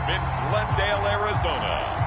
in Glendale, Arizona.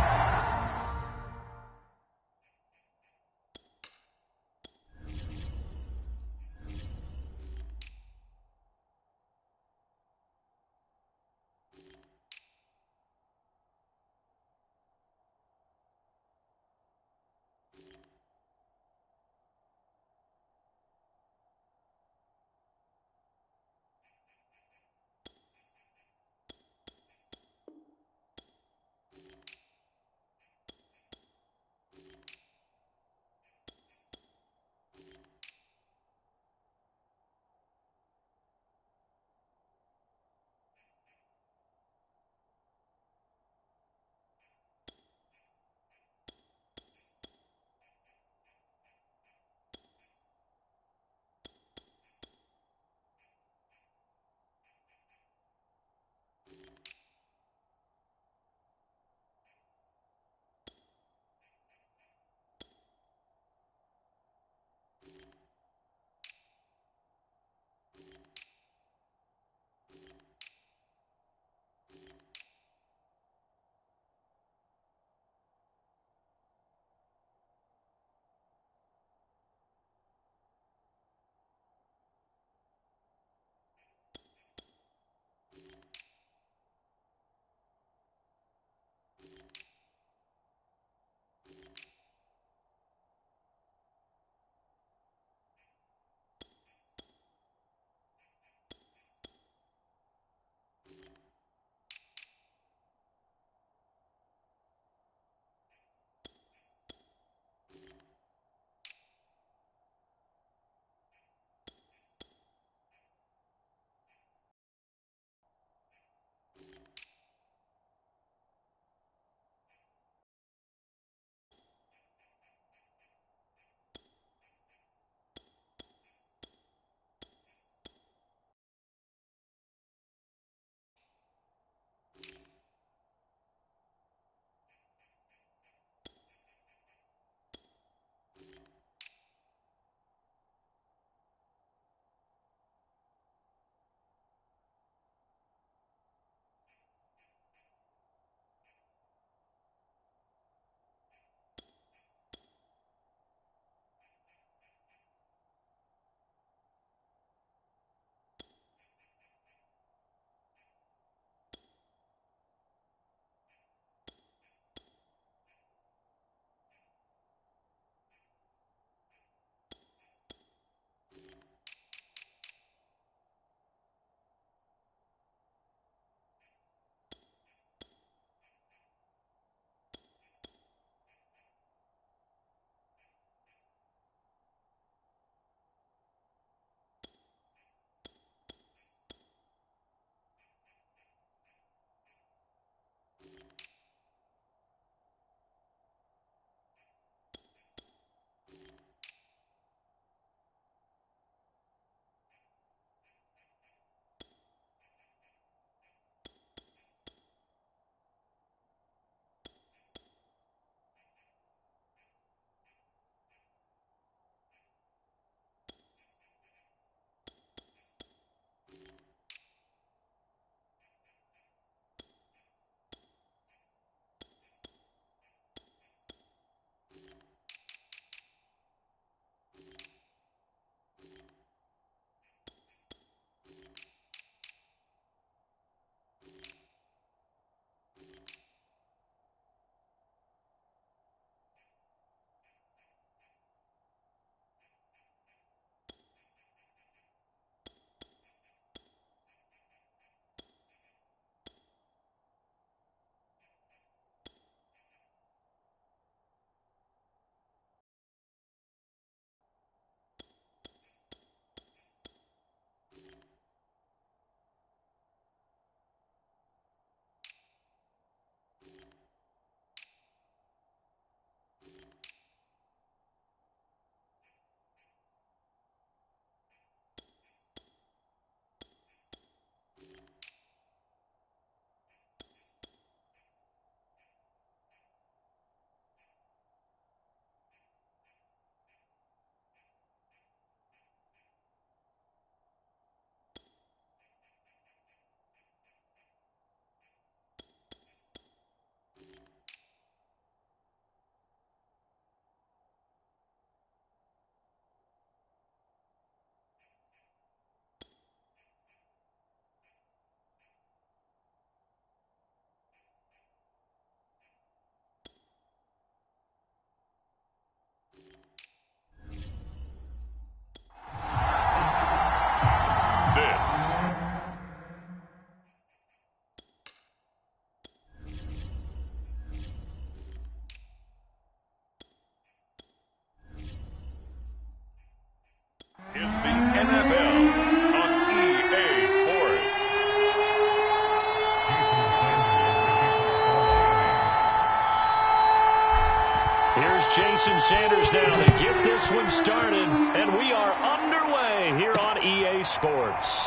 Jason Sanders now to get this one started, and we are underway here on EA Sports.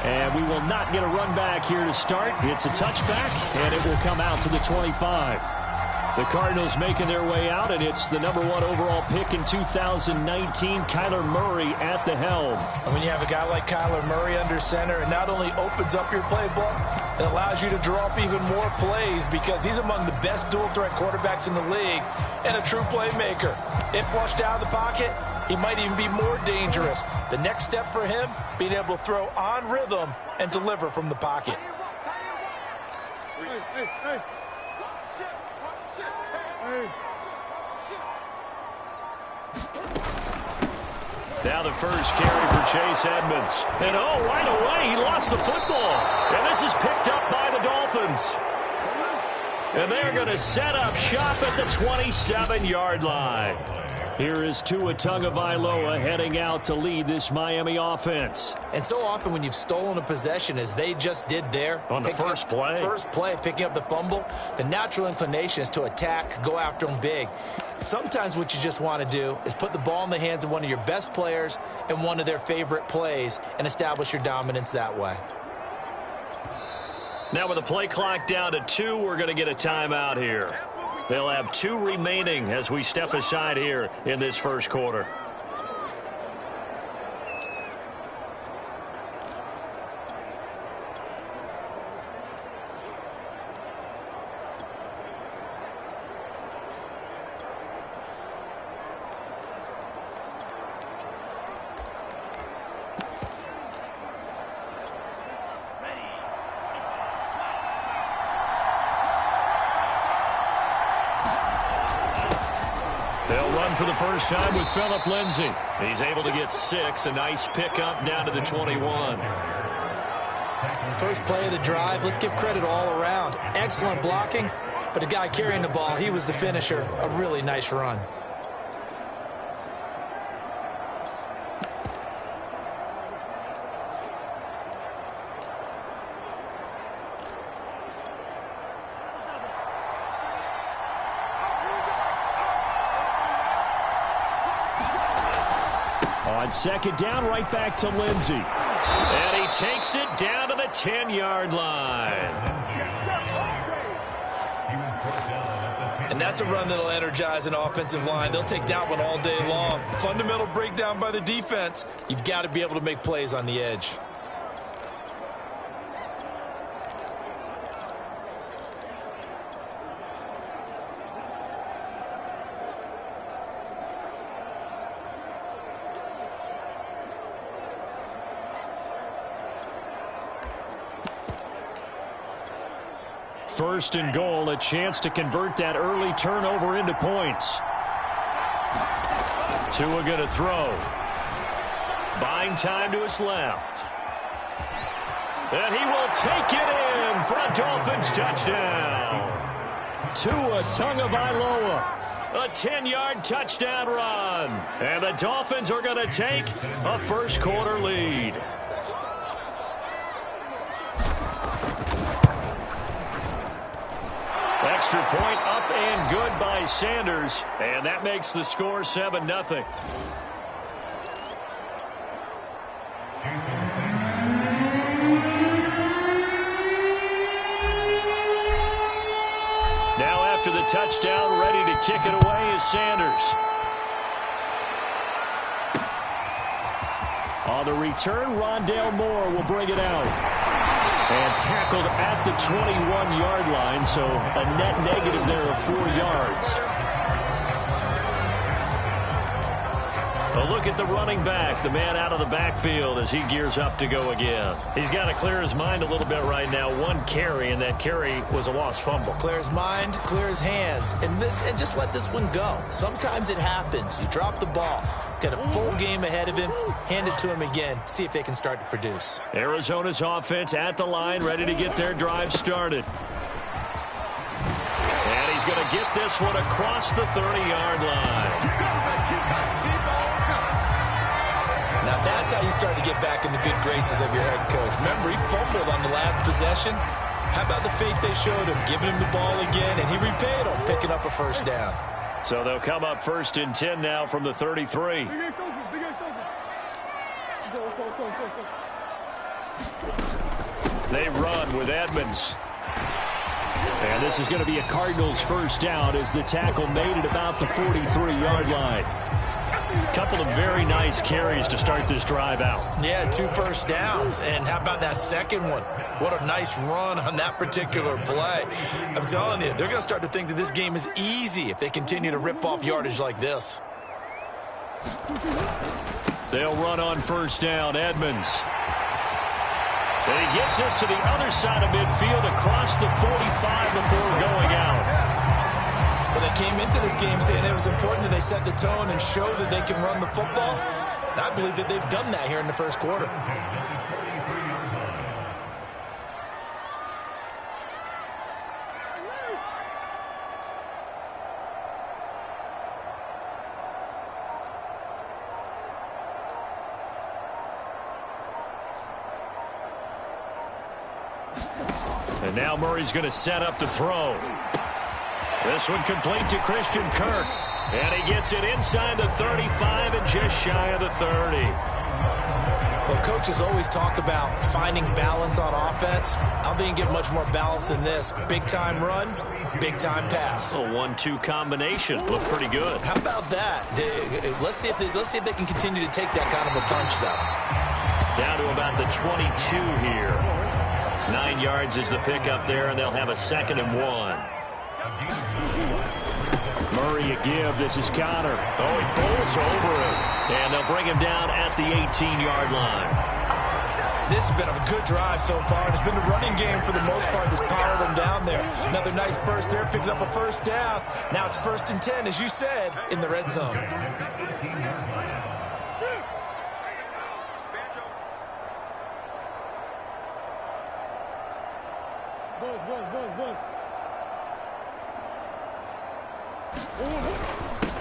And we will not get a run back here to start. It's a touchback, and it will come out to the 25. The Cardinals making their way out, and it's the #1 overall pick in 2019, Kyler Murray at the helm. And when you have a guy like Kyler Murray under center, it not only opens up your playbook, it allows you to draw up even more plays because he's among the best dual-threat quarterbacks in the league and a true playmaker. If flushed out of the pocket, he might even be more dangerous. The next step for him, being able to throw on rhythm and deliver from the pocket. Hey. Now the first carry for Chase Edmonds. And right away, he lost the football. And this is picked up by the Dolphins. And they're going to set up shop at the 27-yard line. Here is Tua Tagovailoa heading out to lead this Miami offense. And so often when you've stolen a possession, as they just did there. On the first play, picking up the fumble, the natural inclination is to attack, go after them big. Sometimes what you just want to do is put the ball in the hands of one of your best players and one of their favorite plays and establish your dominance that way. Now with the play clock down to 2, we're going to get a timeout here. They'll have 2 remaining as we step aside here in this first quarter. For the first time with Phillip Lindsay. He's able to get 6. A nice pickup down to the 21. First play of the drive. Let's give credit all around. Excellent blocking, but the guy carrying the ball, he was the finisher. A really nice run. On second down, right back to Lindsay. And he takes it down to the 10-yard line. And that's a run that'll energize an offensive line. They'll take that one all day long. Fundamental breakdown by the defense. You've got to be able to make plays on the edge. First and goal, a chance to convert that early turnover into points. Tua going to throw. Buying time to his left. And he will take it in for a Dolphins touchdown. Tua Tagovailoa, a 10-yard touchdown run. And the Dolphins are going to take a first quarter lead. Extra point up and good by Sanders. And that makes the score 7-0. Now after the touchdown, ready to kick it away is Sanders. On the return, Rondale Moore will bring it out. And tackled at the 21-yard line, so a net negative there of 4 yards. A look at the running back, the man out of the backfield as he gears up to go again. He's got to clear his mind a little bit right now. 1 carry, and that carry was a lost fumble. Clear his mind, clear his hands, and just let this one go. Sometimes it happens. You drop the ball. Got a full game ahead of him. Hand it to him again. See if they can start to produce. Arizona's offense at the line, ready to get their drive started. And he's going to get this one across the 30-yard line. Now that's how you start to get back in the good graces of your head coach. Remember, he fumbled on the last possession. How about the faith they showed him, giving him the ball again, and he repaid them, picking up a first down. So they'll come up 1st and 10 now from the 33. They run with Edmonds. And this is going to be a Cardinals first down as the tackle made at about the 43-yard line. Couple of very nice carries to start this drive out. Yeah, 2 first downs. And how about that second one? What a nice run on that particular play. I'm telling you, they're going to start to think that this game is easy if they continue to rip off yardage like this. They'll run on first down. Edmonds. And he gets us to the other side of midfield across the 45 before going out. Well, they came into this game saying it was important that they set the tone and show that they can run the football. And I believe that they've done that here in the first quarter. And now Murray's going to set up to throw. This one complete to Christian Kirk. And he gets it inside the 35 and just shy of the 30. Well, coaches always talk about finding balance on offense. I don't think you get much more balance than this. Big-time run, big-time pass. A 1-2 combination. Looked pretty good. How about that? Let's see if they can continue to take that kind of a punch, though. Down to about the 22 here. 9 yards is the pickup there, and they'll have a 2nd and 1. Murray a give. This is Connor. Oh, he pulls over it. And they'll bring him down at the 18-yard line. This has been a good drive so far. It's been the running game for the most part that's powered them down there. Another nice burst there, picking up a first down. Now it's 1st and 10, as you said, in the red zone.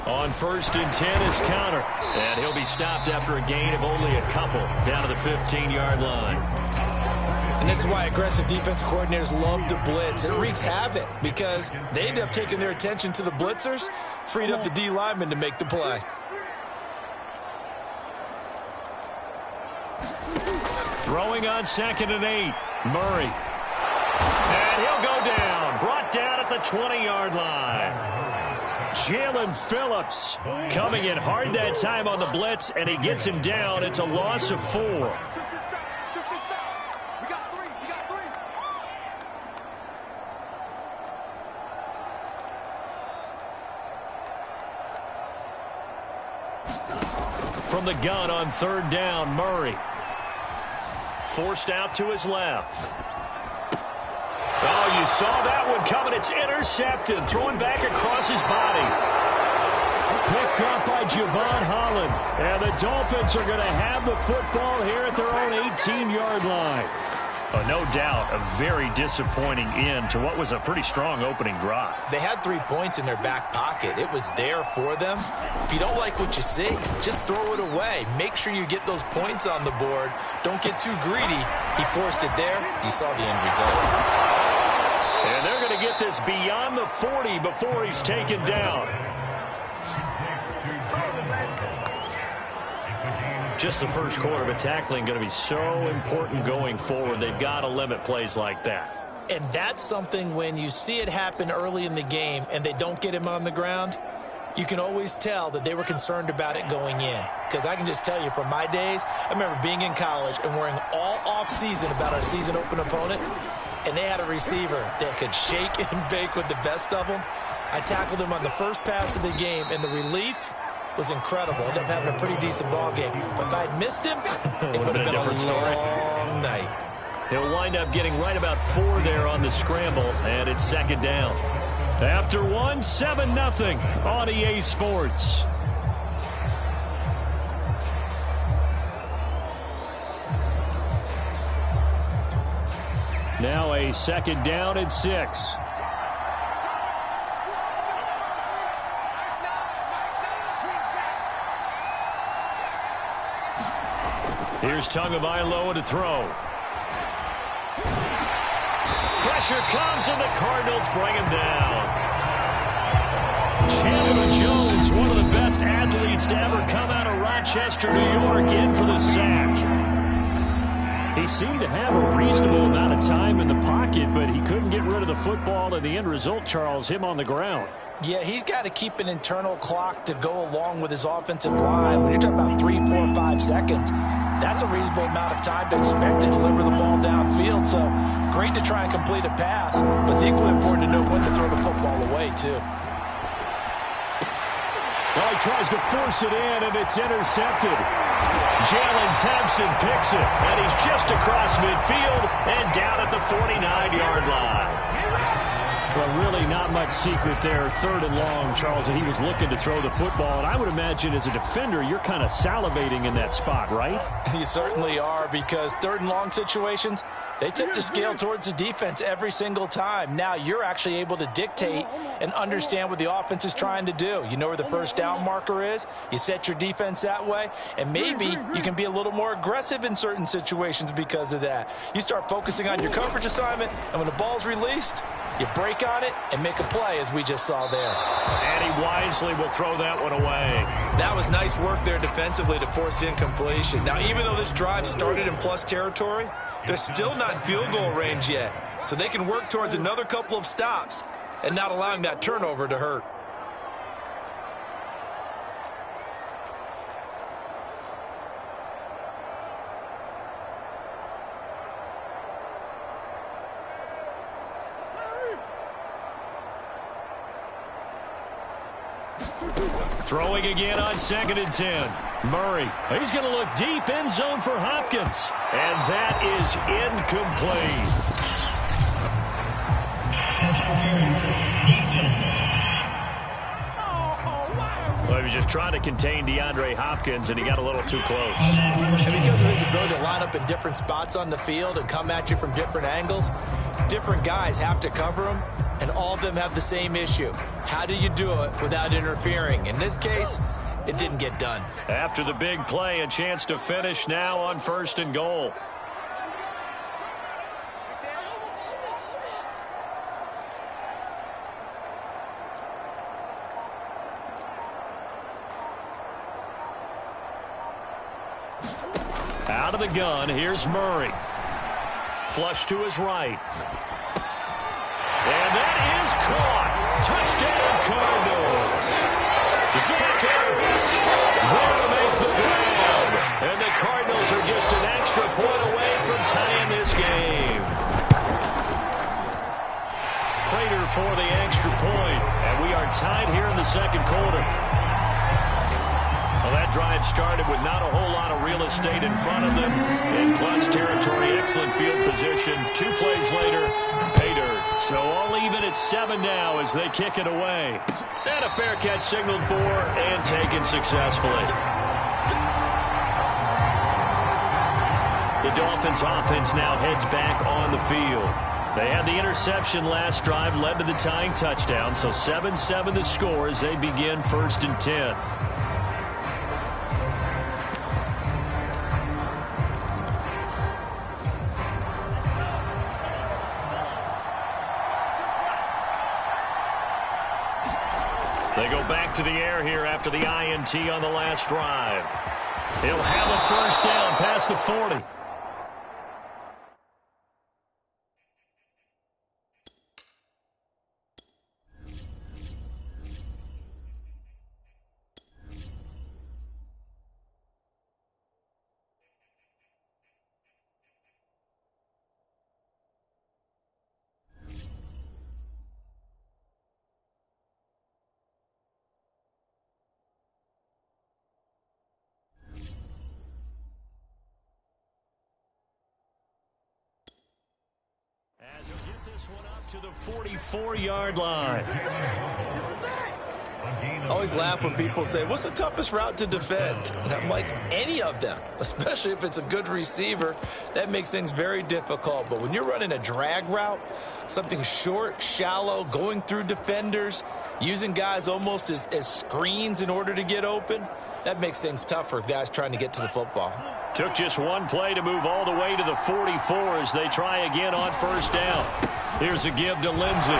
On 1st and 10 is Connor. And he'll be stopped after a gain of only a couple down to the 15-yard line. And this is why aggressive defensive coordinators love to blitz. It wreaks havoc because they end up taking their attention to the blitzers, freed up the D lineman to make the play. Throwing on 2nd and 8. Murray. And he'll go down. Brought down at the 20-yard line. Jalen Phillips coming in hard that time on the blitz, and he gets him down. It's a loss of 4. From the gun on 3rd down, Murray. Forced out to his left. Oh, you saw that one coming. It's intercepted. Throwing back across his body. Picked up by Javon Holland. And the Dolphins are going to have the football here at their own 18-yard line. Oh, no doubt a very disappointing end to what was a pretty strong opening drive. They had 3 points in their back pocket. It was there for them. If you don't like what you see, just throw it away. Make sure you get those points on the board. Don't get too greedy. He forced it there. You saw the end result. And they're going to get this beyond the 40 before he's taken down. Just the first quarter, but tackling going to be so important going forward. They've got to limit plays like that. And that's something when you see it happen early in the game and they don't get him on the ground, you can always tell that they were concerned about it going in. Because I can just tell you from my days, I remember being in college and worrying all off-season about our season open opponent. And they had a receiver that could shake and bake with the best of them. I tackled him on the first pass of the game, and the relief was incredible. Ended up having a pretty decent ball game. But if I had missed him, it would have been a different story. Long night. He'll wind up getting right about 4 there on the scramble, and it's 2nd down. After 1, 7-0 on EA Sports. Now a 2nd down and 6. Here's Tagovailoa to throw. Pressure comes, and the Cardinals bring him down. Chandler Jones, one of the best athletes to ever come out of Rochester, New York, in for the sack. He seemed to have a reasonable amount of time in the pocket, but he couldn't get rid of the football, and the end result, Charles, him on the ground. Yeah, he's got to keep an internal clock to go along with his offensive line. When you're talking about 3, 4, 5 seconds, that's a reasonable amount of time to expect to deliver the ball downfield. So great to try and complete a pass, but it's equally important to know when to throw the football away, too. Well, he tries to force it in, and it's intercepted. Jalen Thompson picks it, and he's just across midfield and down at the 49-yard line. Well, really not much secret there. 3rd and long, Charles, and he was looking to throw the football. And I would imagine as a defender, you're kind of salivating in that spot, right? You certainly are, because 3rd and long situations, they tip the scale towards the defense every single time. Now you're actually able to dictate and understand what the offense is trying to do. You know where the first down marker is. You set your defense that way, and maybe you can be a little more aggressive in certain situations because of that. You start focusing on your coverage assignment, and when the ball's released, you break on it and make a play, as we just saw there. And he wisely will throw that one away. That was nice work there defensively to force incompletion. Now, even though this drive started in plus territory, they're still not in field goal range yet. So they can work towards another couple of stops and not allowing that turnover to hurt. Throwing again on 2nd and 10. Murray, he's going to look deep, end zone for Hopkins. And that is incomplete. Well, he was just trying to contain DeAndre Hopkins, and he got a little too close. And because of his ability to line up in different spots on the field and come at you from different angles, different guys have to cover him, and all of them have the same issue. How do you do it without interfering? In this case, it didn't get done. After the big play, a chance to finish now on 1st and goal. Out of the gun, here's Murray. Flush to his right. And that is caught. Touchdown, Cardinals. Zach Ertz there to make the grab. And the Cardinals are just an extra point away from tying this game. Prater for the extra point. And we are tied here in the 2nd quarter. Well, that drive started with not a whole lot of real estate in front of them. In plus territory, excellent field position. 2 plays later, pay dirt. So all even at 7 now as they kick it away. And a fair catch signaled for and taken successfully. The Dolphins offense now heads back on the field. They had the interception last drive, led to the tying touchdown. So 7-7 the score as they begin 1st and 10. They go back to the air here after the INT on the last drive. He'll have a 1st down past the 40. As he'll get this one up to the 44-yard line. I always laugh when people say, what's the toughest route to defend? And I'm like, any of them, especially if it's a good receiver. That makes things very difficult. But when you're running a drag route, something short, shallow, going through defenders, using guys almost as screens in order to get open, that makes things tough for guys trying to get to the football. Took just one play to move all the way to the 44 as they try again on 1st down. Here's a give to Lindsey.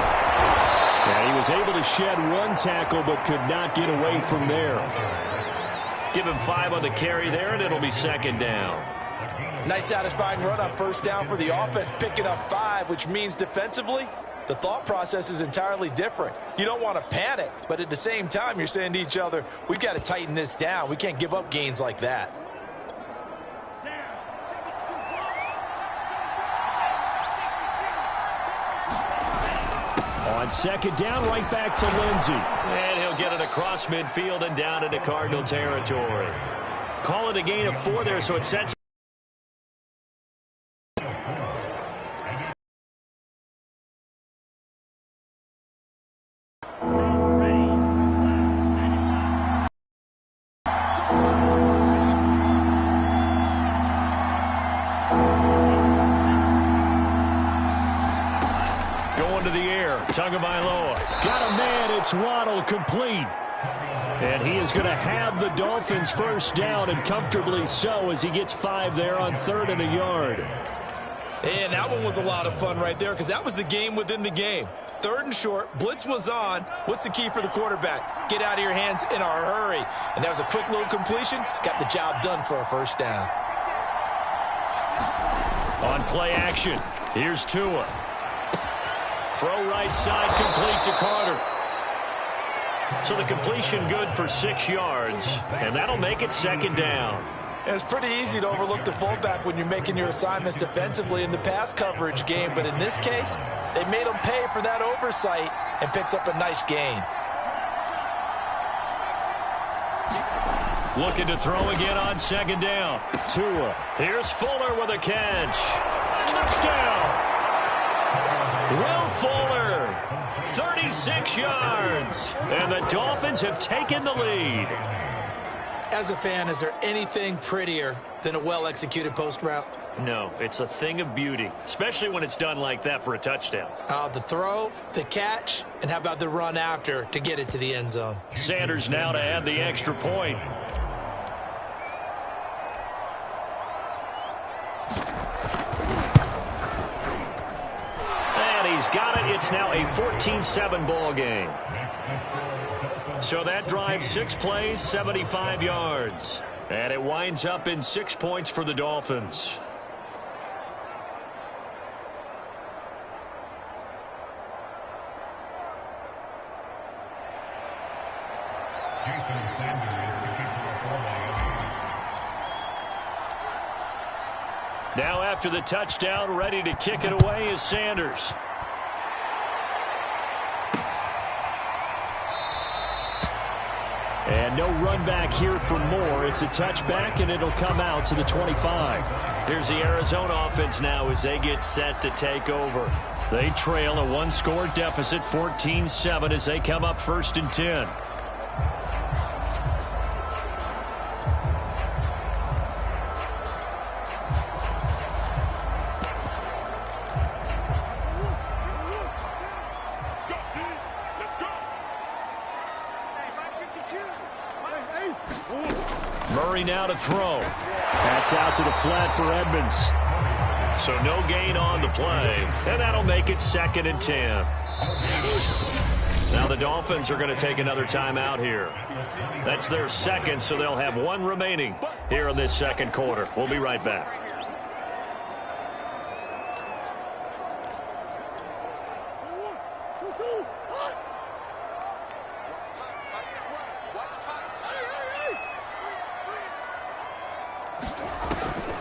And he was able to shed one tackle but could not get away from there. Give him 5 on the carry there, and it'll be second down. Nice satisfying run on first down for the offense, picking up 5, which means defensively, the thought process is entirely different. You don't want to panic, but at the same time, you're saying to each other, we've got to tighten this down. We can't give up gains like that. On second down, right back to Lindsey. And he'll get it across midfield and down into Cardinal territory. Call it a gain of 4 there, so it sets. Tagovailoa got a man. It's Waddle, complete. And he is going to have the Dolphins first down, and comfortably so, as he gets 5 there on 3rd and a yard. And that one was a lot of fun right there, because that was the game within the game. 3rd and short, blitz was on. What's the key for the quarterback? Get out of your hands in a hurry. And that was a quick little completion. Got the job done for a first down. On play action, here's Tua. Throw right side, complete to Carter. So the completion good for 6 yards, and that'll make it second down. It's pretty easy to overlook the fullback when you're making your assignments defensively in the pass coverage game, but in this case, they made him pay for that oversight and picks up a nice gain. Looking to throw again on second down. Tua. Here's Fuller with a catch. Touchdown! Will Fuller, 36 yards, and the Dolphins have taken the lead. As a fan, is there anything prettier than a well-executed post route? No, it's a thing of beauty, especially when it's done like that for a touchdown. The throw, the catch, and how about the run after to get it to the end zone? Sanders now to add the extra point. Got it. It's now a 14-7 ball game. So that drives 6 plays, 75 yards. And it winds up in 6 points for the Dolphins. Now after the touchdown, ready to kick it away is Sanders. And no run back here for more. It's a touchback, and it'll come out to the 25. Here's the Arizona offense now as they get set to take over. They trail a 1-score deficit, 14-7, as they come up 1st and 10. Murray now to throw. That's out to the flat for Edmonds. So no gain on the play, and that'll make it 2nd and 10. Now the Dolphins are going to take another timeout here. That's their 2nd, so they'll have 1 remaining here in this 2nd quarter. We'll be right back.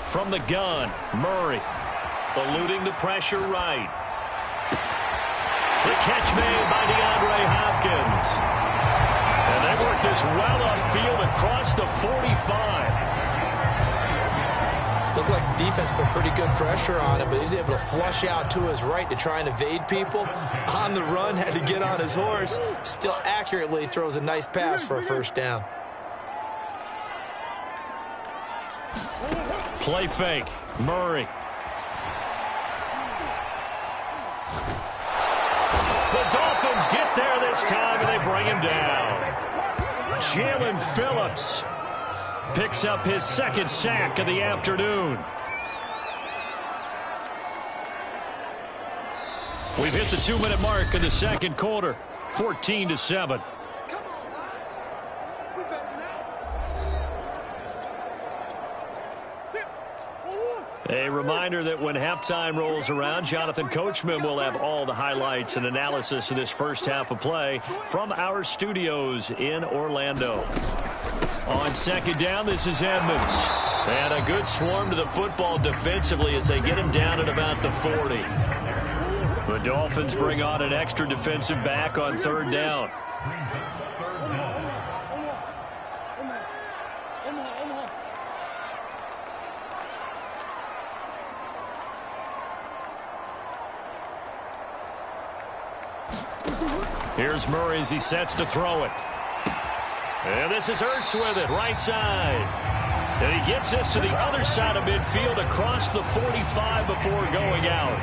From the gun, Murray. Eluding the pressure right. The catch made by DeAndre Hopkins. And they work this well upfield across the 45. Looked like the defense put pretty good pressure on him, but he's able to flush out to his right to try and evade people. On the run, had to get on his horse. Still accurately throws a nice pass for a first down. Play fake. Murray. The Dolphins get there this time, and they bring him down. Jalen Phillips picks up his 2nd sack of the afternoon. We've hit the 2-minute mark in the 2nd quarter. 14-7. A reminder that when halftime rolls around, Jonathan Coachman will have all the highlights and analysis of this first half of play from our studios in Orlando. On second down, this is Edmonds. And a good swarm to the football defensively as they get him down at about the 40. The Dolphins bring on an extra defensive back on third down. Here's Murray as he sets to throw it. And this is Ertz with it, right side. And he gets this to the other side of midfield across the 45 before going out.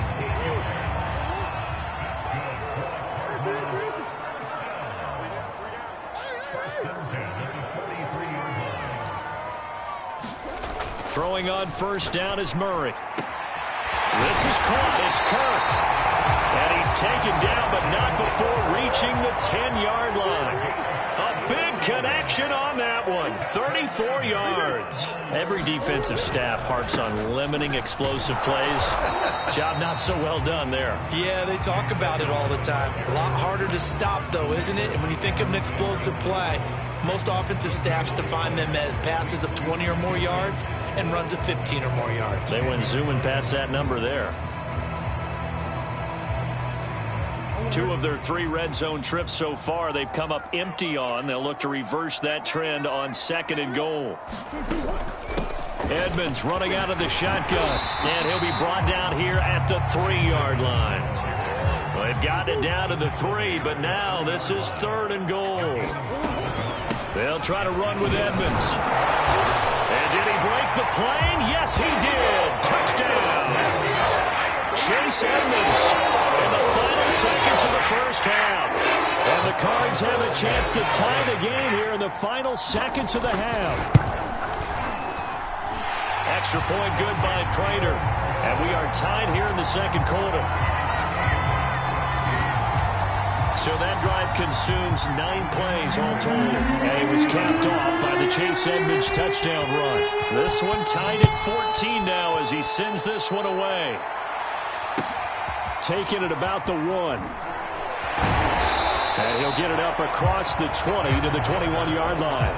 Throwing on first down is Murray. This is caught. It's Kirk. And he's taken down, but not before reaching the 10-yard line. A big connection on that one. 34 yards. Every defensive staff harps on limiting explosive plays. Job not so well done there. Yeah, they talk about it all the time. A lot harder to stop, though, isn't it? And when you think of an explosive play, most offensive staffs define them as passes of 20 or more yards and runs of 15 or more yards. They went zooming past that number there. 2 of their 3 red zone trips so far they've come up empty on. They'll look to reverse that trend on second and goal. Edmonds running out of the shotgun, and he'll be brought down here at the 3-yard line. Well, they've gotten it down to the 3, but now this is third and goal. They'll try to run with Edmonds. And did he break the plane? Yes, he did. Touchdown. Chase Edmonds in the final seconds of the first half. And the Cards have a chance to tie the game here in the final seconds of the half. Extra point good by Prater. And we are tied here in the second quarter. So that drive consumes 9 plays all told. And it was capped off by the Chase Edmonds touchdown run. This one tied at 14 now as he sends this one away. Taking it about the 1. And he'll get it up across the 20 to the 21-yard line.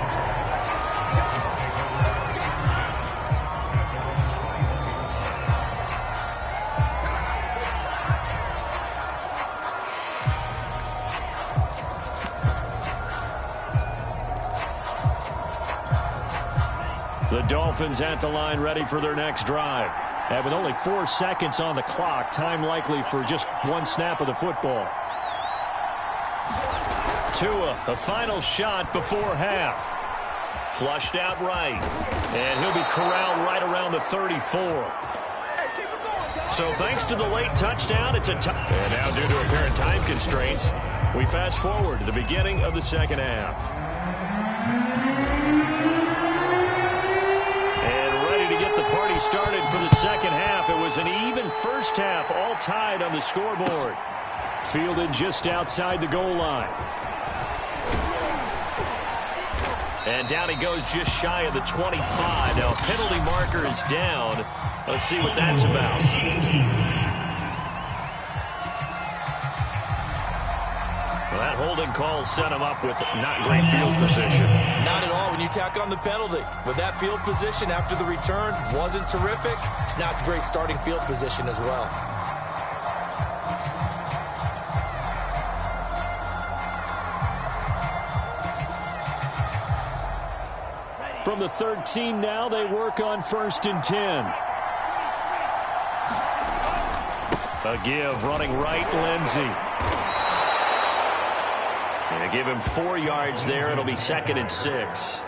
The Dolphins at the line ready for their next drive. And with only 4 seconds on the clock, time likely for just 1 snap of the football. Tua, the final shot before half. Flushed out right. And he'll be corralled right around the 34. So thanks to the late touchdown, it's a and now due to apparent time constraints, we fast forward to the beginning of the second half. Party started for the second half. It was an even first half, all tied on the scoreboard. Fielded just outside the goal line. And down he goes just shy of the 25. Now penalty marker is down. Let's see what that's about. Well, that holding call set him up with not great field position. Not at all when you tack on the penalty. But that field position after the return wasn't terrific. It's not a great starting field position as well. From the 13 now, they work on 1st and 10. A give running right, Lindsey. They give him 4 yards there. It'll be 2nd and 6.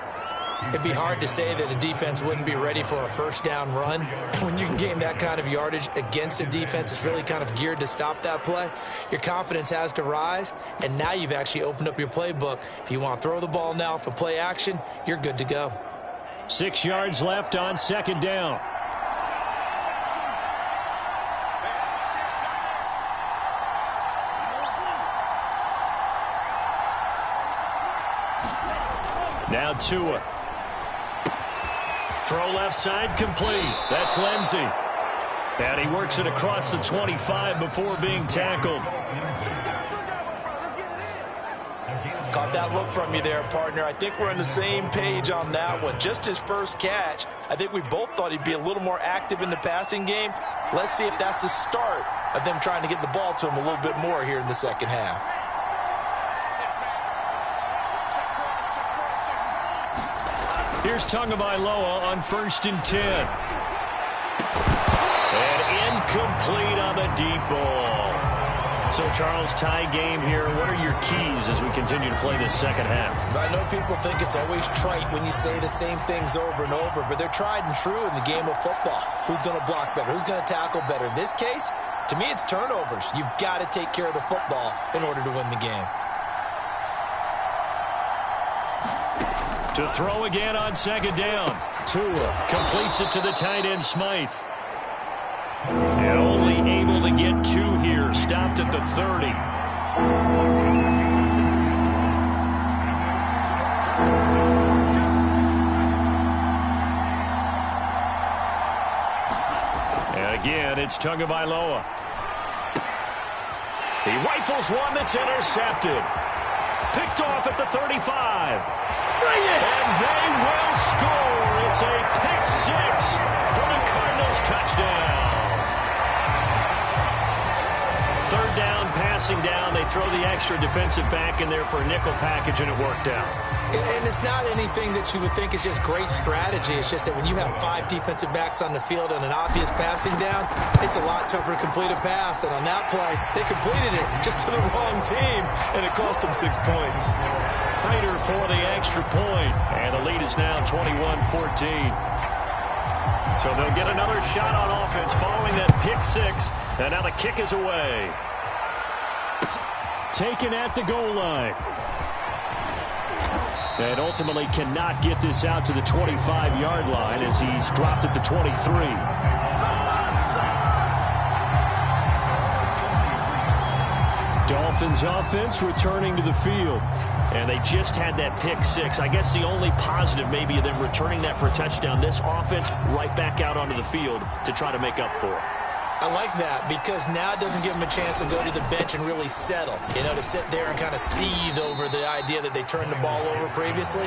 It'd be hard to say that a defense wouldn't be ready for a first down run. When you can gain that kind of yardage against a defense that's really kind of geared to stop that play, your confidence has to rise, and now you've actually opened up your playbook. If you want to throw the ball now for play action, you're good to go. 6 yards left on 2nd down. Now Tua. Throw left side complete. That's Lindsey. And he works it across the 25 before being tackled. Caught that look from you there, partner. I think we're on the same page on that one. Just his first catch. I think we both thought he'd be a little more active in the passing game. Let's see if that's the start of them trying to get the ball to him a little bit more here in the second half. Here's Tagovailoa on 1st and 10. And incomplete on the deep ball. So, Charles, tie game here. What are your keys as we continue to play this second half? I know people think it's always trite when you say the same things over and over, but they're tried and true in the game of football. Who's going to block better? Who's going to tackle better? In this case, to me, it's turnovers. You've got to take care of the football in order to win the game. To throw again on 2nd down. Tua completes it to the tight end, Smythe. And only able to get 2 here. Stopped at the 30. And again, it's Tagovailoa. He rifles one that's intercepted. Picked off at the 35. Bring it! And they will score. It's a pick 6 for the Cardinals touchdown. 3rd down, passing down. They throw the extra defensive back in there for a nickel package, and it worked out. And it's not anything that you would think is just great strategy. It's just that when you have 5 defensive backs on the field and an obvious passing down, it's a lot tougher to complete a pass. And on that play, they completed it just to the wrong team, and it cost them 6 points. Prater for the extra point, and the lead is now 21-14. So they'll get another shot on offense following that pick 6, and now the kick is away. Taken at the goal line. And ultimately cannot get this out to the 25-yard line as he's dropped at the 23. Dolphins offense returning to the field. And they just had that pick 6. I guess the only positive maybe of them returning that for a touchdown. This offense right back out onto the field to try to make up for it. I like that because now it doesn't give them a chance to go to the bench and really settle. To sit there and kind of seethe over the idea that they turned the ball over previously.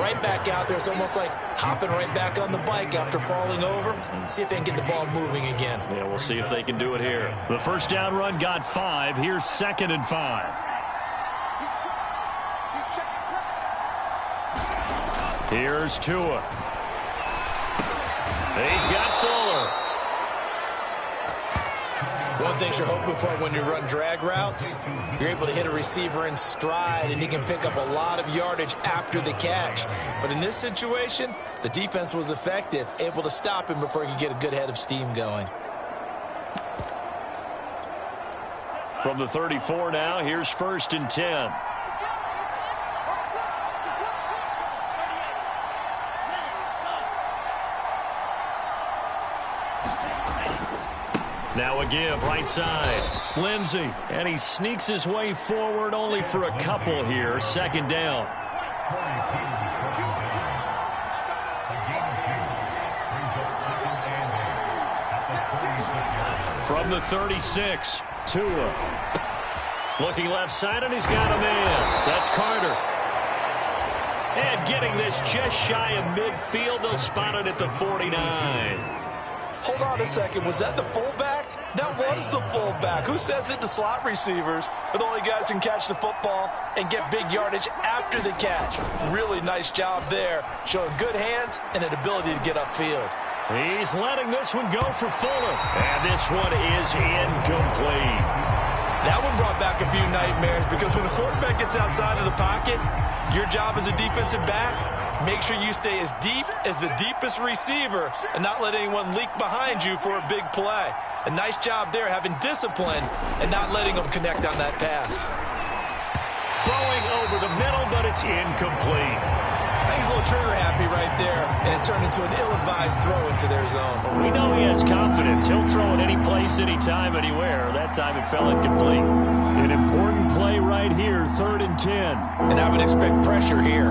Right back out there. It's almost like hopping right back on the bike after falling over. See if they can get the ball moving again. Yeah, we'll see if they can do it here. The first down run got 5. Here's 2nd and 5. Here's Tua. He's got Fuller. One thing you're hoping for when you run drag routes, you're able to hit a receiver in stride, and he can pick up a lot of yardage after the catch. But in this situation, the defense was effective, able to stop him before he could get a good head of steam going. From the 34 now, here's 1st and 10. Now a give, right side. Lindsey, and he sneaks his way forward only for a couple here. 2nd down. From the 36, Tua. Looking left side, and he's got a man. That's Carter. And getting this just shy of midfield. They'll spot it at the 49. Hold on a second. Was that the fullback? That was the fullback. Who says it to slot receivers are the only guys who can catch the football and get big yardage after the catch? Really nice job there, showing good hands and an ability to get upfield. He's letting this one go for Fuller. And this one is incomplete. That one brought back a few nightmares because when a quarterback gets outside of the pocket, your job as a defensive back, make sure you stay as deep as the deepest receiver and not let anyone leak behind you for a big play. A nice job there having discipline and not letting them connect on that pass. Throwing over the middle, but it's incomplete. He's a little trigger happy right there, and it turned into an ill-advised throw into their zone. We know he has confidence. He'll throw it any place, anytime, anywhere. That time it fell incomplete. An important play right here, 3rd and 10. And I would expect pressure here.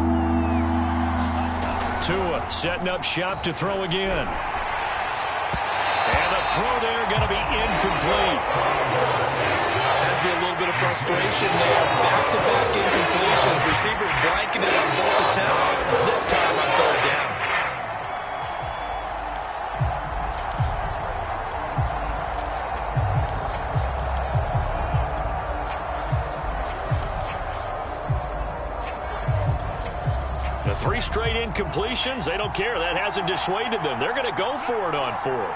Tua setting up shop to throw again. And the throw there going to be incomplete. That'd be a little bit of frustration there. Back-to-back incompletions. Receivers blanking it on both attempts. This time on third down. The 3 straight incompletions, they don't care. That hasn't dissuaded them. They're going to go for it on 4th.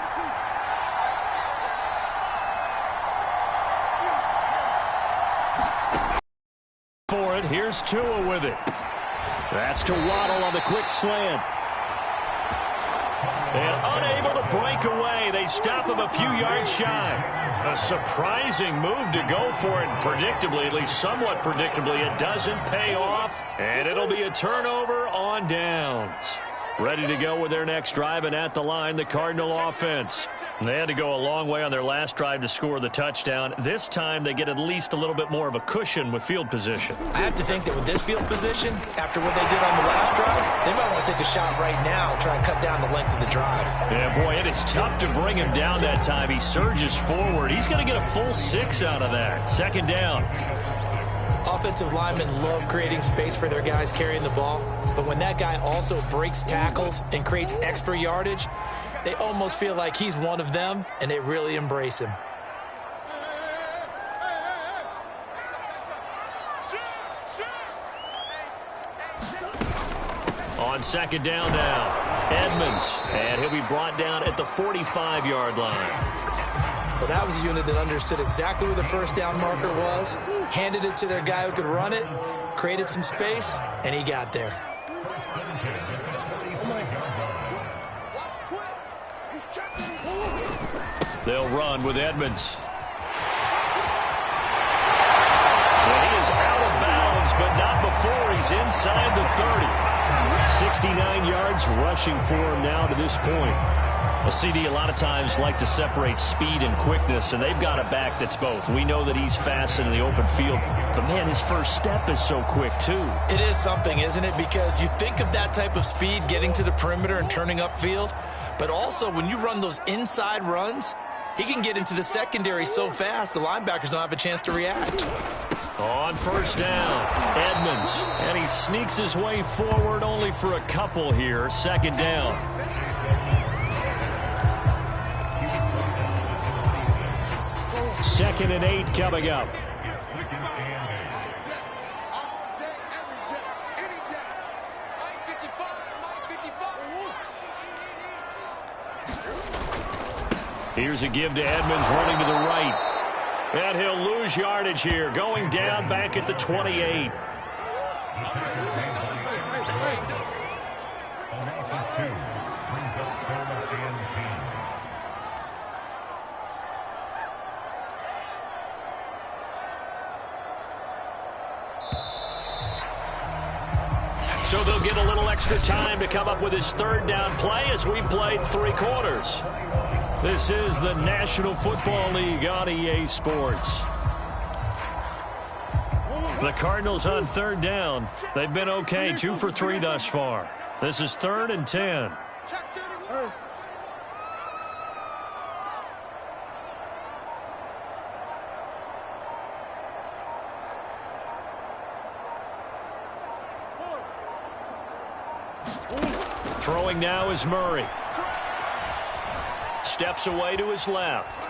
For it, here's Tua with it. That's to Waddle on the quick slant. And unable to break away. They stop him a few yards shy. A surprising move to go for it. Predictably, at least somewhat predictably, it doesn't pay off. And it'll be a turnover on downs. Ready to go with their next drive, and at the line, the Cardinal offense. They had to go a long way on their last drive to score the touchdown. This time, they get at least a little bit more of a cushion with field position. I have to think that with this field position, after what they did on the last drive, they might want to take a shot right now and try and cut down the length of the drive. Yeah, boy, it is tough to bring him down that time. He surges forward. He's going to get a full 6 out of that. Second down. Offensive linemen love creating space for their guys carrying the ball, but when that guy also breaks tackles and creates extra yardage, they almost feel like he's one of them, and they really embrace him. On second down now, Edmonds, and he'll be brought down at the 45-yard line. Well, that was a unit that understood exactly where the first down marker was, handed it to their guy who could run it, created some space, and he got there. They'll run with Edmonds. And he is out of bounds, but not before he's inside the 30. 69 yards rushing for him now to this point. A CD a lot of times like to separate speed and quickness, and they've got a back that's both. We know that he's fast in the open field, but man, his first step is so quick too. It is something, isn't it? Because you think of that type of speed getting to the perimeter and turning upfield, but also when you run those inside runs, he can get into the secondary so fast the linebackers don't have a chance to react. On first down, Edmonds, and he sneaks his way forward only for a couple here. Second down. Second and 8 coming up. Here's a give to Edmonds running to the right. And he'll lose yardage here, going down back at the 28. So they'll get a little extra time to come up with his third down play as we played 3 quarters. This is the National Football League on EA Sports. The Cardinals on third down. They've been okay, 2 for 3 thus far. This is 3rd and 10. Throwing now is Murray. Steps away to his left.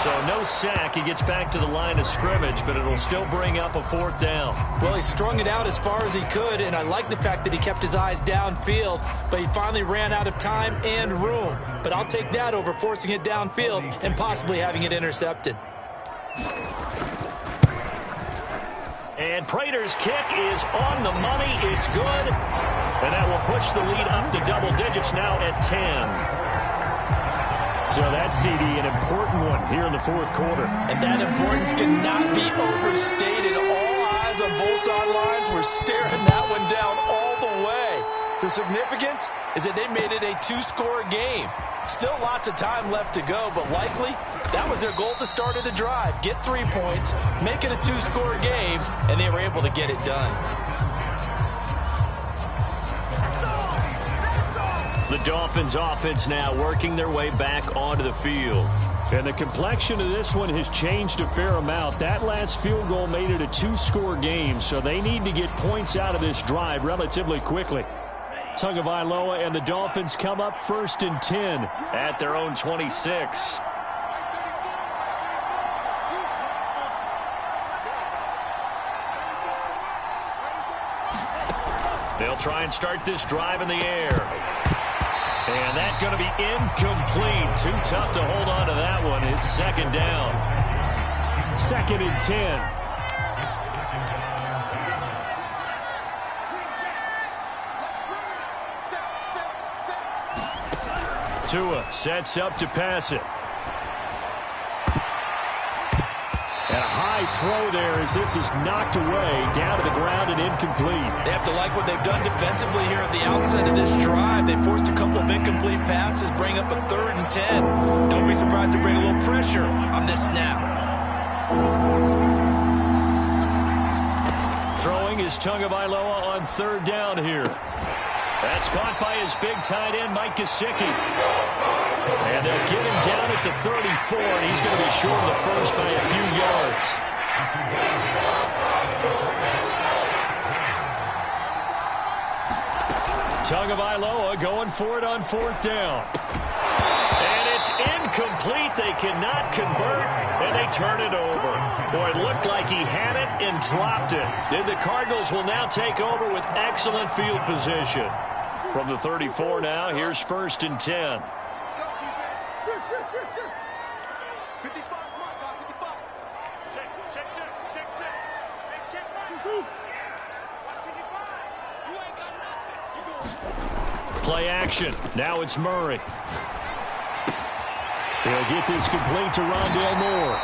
So no sack. He gets back to the line of scrimmage, but it'll still bring up a 4th down. Well, he strung it out as far as he could, and I like the fact that he kept his eyes downfield, but he finally ran out of time and room. But I'll take that over forcing it downfield and possibly having it intercepted. And Prater's kick is on the money. It's good. And that will push the lead up to double digits now at 10. So that CD, an important one here in the 4th quarter. And that importance cannot be overstated. All eyes on both sidelines were staring that one down all the way. The significance is that they made it a two-score game. Still lots of time left to go, but likely that was their goal at the start of the drive. Get 3 points, make it a two-score game, and they were able to get it done. The Dolphins offense now working their way back onto the field. And the complexion of this one has changed a fair amount. That last field goal made it a two-score game, so they need to get points out of this drive relatively quickly. Tagovailoa and the Dolphins come up 1st and 10 at their own 26. They'll try and start this drive in the air. And that's going to be incomplete. Too tough to hold on to that one. It's 2nd down. 2nd and 10. Tua sets up to pass it. And a high throw there as this is knocked away, down to the ground and incomplete. They have to like what they've done defensively here at the outset of this drive. They forced a couple of incomplete passes, bring up a 3rd and 10. Don't be surprised to bring a little pressure on this snap. Throwing is Tagovailoa on 3rd down here. That's caught by his big tight end, Mike Gesicki. And they'll get him down at the 34, and he's going to be short of the first by a few yards. Tagovailoa going for it on 4th down. And it's incomplete. They cannot convert, and they turn it over. Boy, it looked like he had it and dropped it. Then the Cardinals will now take over with excellent field position. From the 34 now, here's 1st and 10. Play action. Now it's Murray. He'll get this complete to Rondale Moore.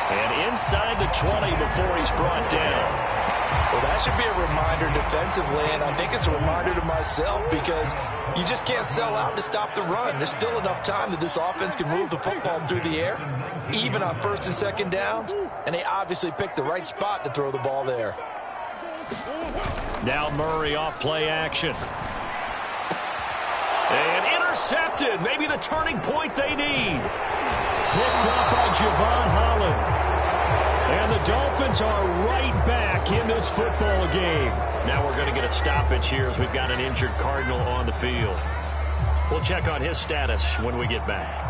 And inside the 20 before he's brought down. Well, that should be a reminder defensively, and I think it's a reminder to myself because you just can't sell out to stop the run. There's still enough time that this offense can move the football through the air, even on 1st and 2nd downs, and they obviously picked the right spot to throw the ball there. Now Murray off play action. And intercepted. Maybe the turning point they need. Picked up by Javon Holland. And the Dolphins are right back in this football game. Now we're going to get a stoppage here as we've got an injured Cardinal on the field. We'll check on his status when we get back.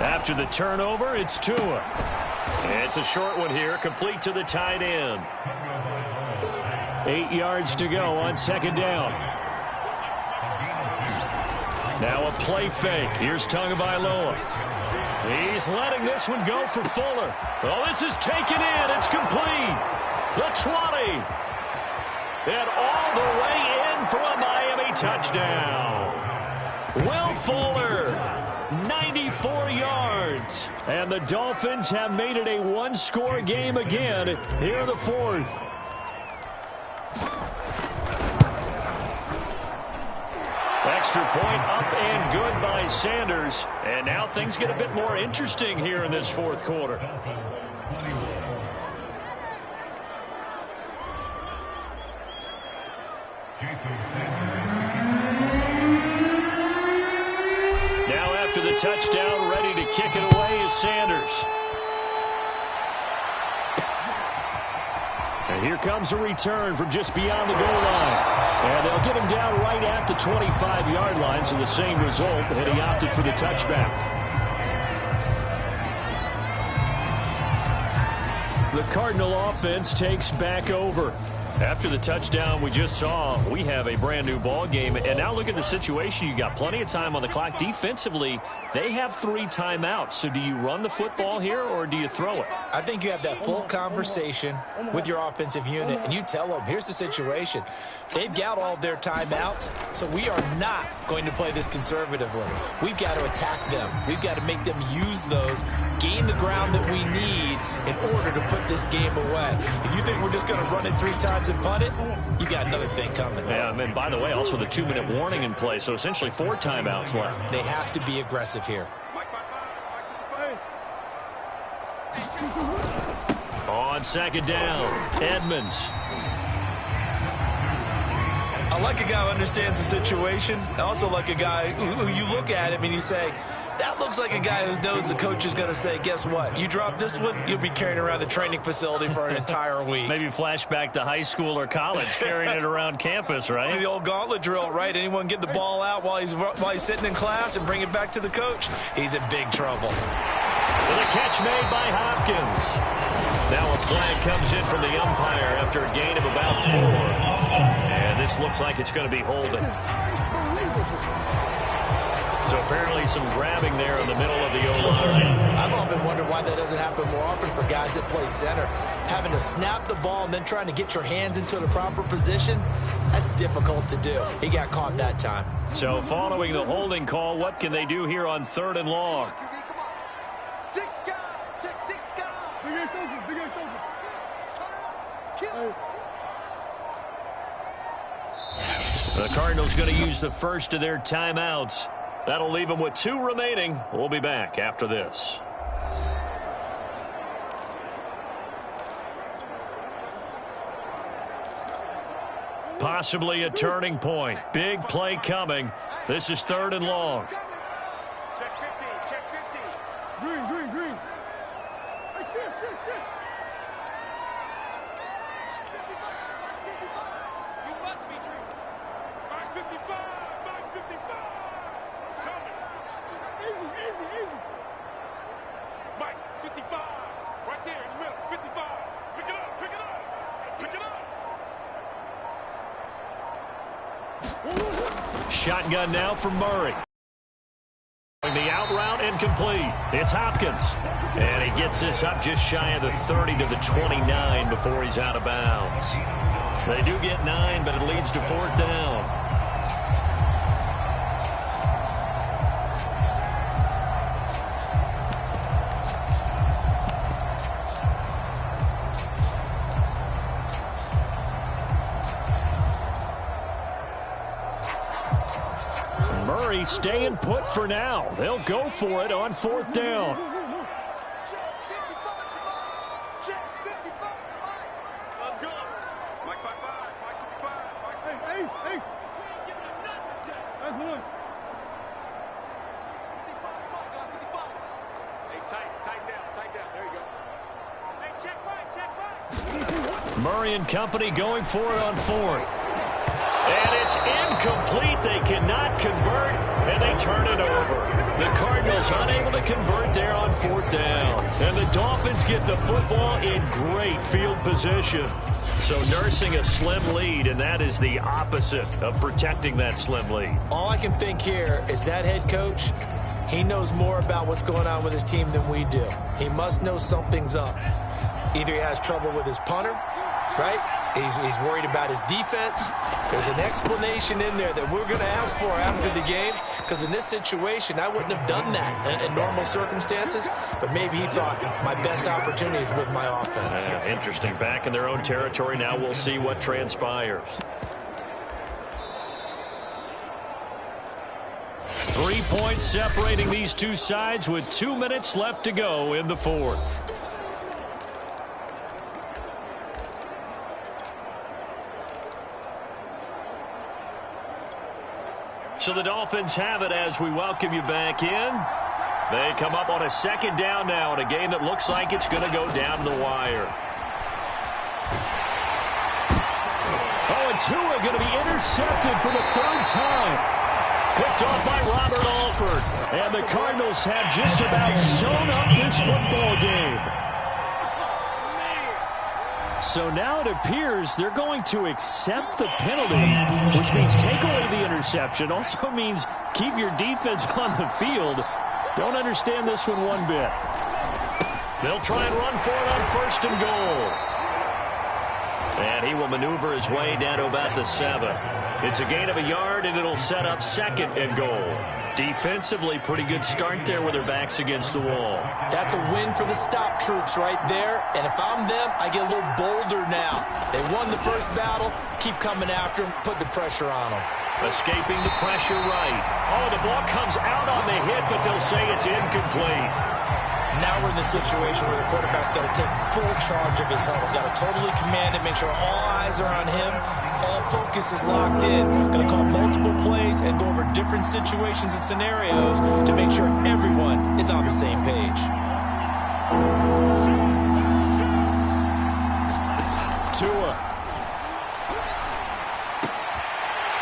After the turnover, it's Tua. It's a short one here, complete to the tight end. 8 yards to go on 2nd down. Now a play fake. Here's Tagovailoa. He's letting this one go for Fuller. Oh, this is taken in. It's complete. The 20. And all the way in for a Miami touchdown. Will Fuller, 94 yards. And the Dolphins have made it a one-score game again here in the 4th. Extra point up and good by Sanders. And now things get a bit more interesting here in this 4th quarter. Now after the touchdown, ready to kick it away is Sanders. And here comes a return from just beyond the goal line. And they'll get him down right at the 25-yard line, so the same result, and he opted for the touchback. The Cardinal offense takes back over. After the touchdown we just saw, we have a brand new ball game. And now look at the situation. You got plenty of time on the clock. Defensively, they have 3 timeouts. So do you run the football here or do you throw it? I think you have that full conversation with your offensive unit, and you tell them, here's the situation. They've got all their timeouts, so we are not going to play this conservatively. We've got to attack them. We've got to make them use those, gain the ground that we need in order to put this game away. If you think we're just going to run it 3 times and punt it, you got another thing coming. Yeah, and by the way, also the 2-minute warning in play, so essentially 4 timeouts left. They have to be aggressive here. On second down, Edmonds. I like a guy who understands the situation. I also like a guy who you look at him and you say, that looks like a guy who knows the coach is going to say, guess what? You drop this one, you'll be carrying around the training facility for an entire week. Maybe flashback to high school or college, carrying it around campus, right? The old gauntlet drill, right? Anyone get the ball out while he's sitting in class and bring it back to the coach? He's in big trouble. With a catch made by Hopkins. Now a flag comes in from the umpire after a gain of about 4. And this looks like it's going to be holding. So apparently some grabbing there in the middle of the O-line. I've often wondered why that doesn't happen more often for guys that play center. Having to snap the ball and then trying to get your hands into the proper position, that's difficult to do. He got caught that time. So following the holding call, what can they do here on 3rd and long? The Cardinals going to use the first of their timeouts. That'll leave them with 2 remaining. We'll be back after this. Possibly a turning point. Big play coming. This is 3rd and long. Check 15, check 15. Green. Hey, shift. You must be true. Back 55, back 55. Coming. Easy. Mike, 55. Right there in the middle, 55. Pick it up. Shotgun now for Murray. The out route incomplete. It's Hopkins. And he gets this up just shy of the 30 to the 29 before he's out of bounds. They do get 9, but it leads to 4th down. Murray staying put for now. They'll go for it on 4th down. Let's go. Mike 55, Mike 55, Mike. Hey, Ace. That's one. 55. Hey, tighten down. There you go. Hey, check right. Murray and company going for it on 4th. And it's incomplete. They cannot convert, and they turn it over. The Cardinals unable to convert there on 4th down. And the Dolphins get the football in great field position. So nursing a slim lead, and that is the opposite of protecting that slim lead. All I can think here is that head coach, he knows more about what's going on with his team than we do. He must know something's up. Either he has trouble with his punter, right? He's worried about his defense. There's an explanation in there that we're going to ask for after the game, because in this situation, I wouldn't have done that in normal circumstances, but maybe he thought my best opportunity is with my offense. Interesting. Back in their own territory. Now we'll see what transpires. 3 points separating these two sides with 2 minutes left to go in the 4th. So the Dolphins have it as we welcome you back in. They come up on a 2nd down now in a game that looks like it's going to go down the wire. Oh, and Tua going to be intercepted for the 3rd time. Picked off by Robert Alford. And the Cardinals have just about sewn up this football game. So now it appears they're going to accept the penalty, which means take away the interception. Also means keep your defense on the field. Don't understand this one bit. They'll try and run for it on 1st and goal. And he will maneuver his way down to about the 7. It's a gain of a yard, and it'll set up 2nd and goal. Defensively, pretty good start there with their backs against the wall. That's a win for the stop troops right there. And if I'm them, I get a little bolder now. They won the first battle. Keep coming after them. Put the pressure on them. Escaping the pressure right. Oh, the ball comes out on the hit, but they'll say it's incomplete. Now we're in the situation where the quarterback's got to take full charge of his huddle. Got to totally command it, make sure all eyes are on him. All focus is locked in. Going to call multiple plays and go over different situations and scenarios to make sure everyone is on the same page. Tua.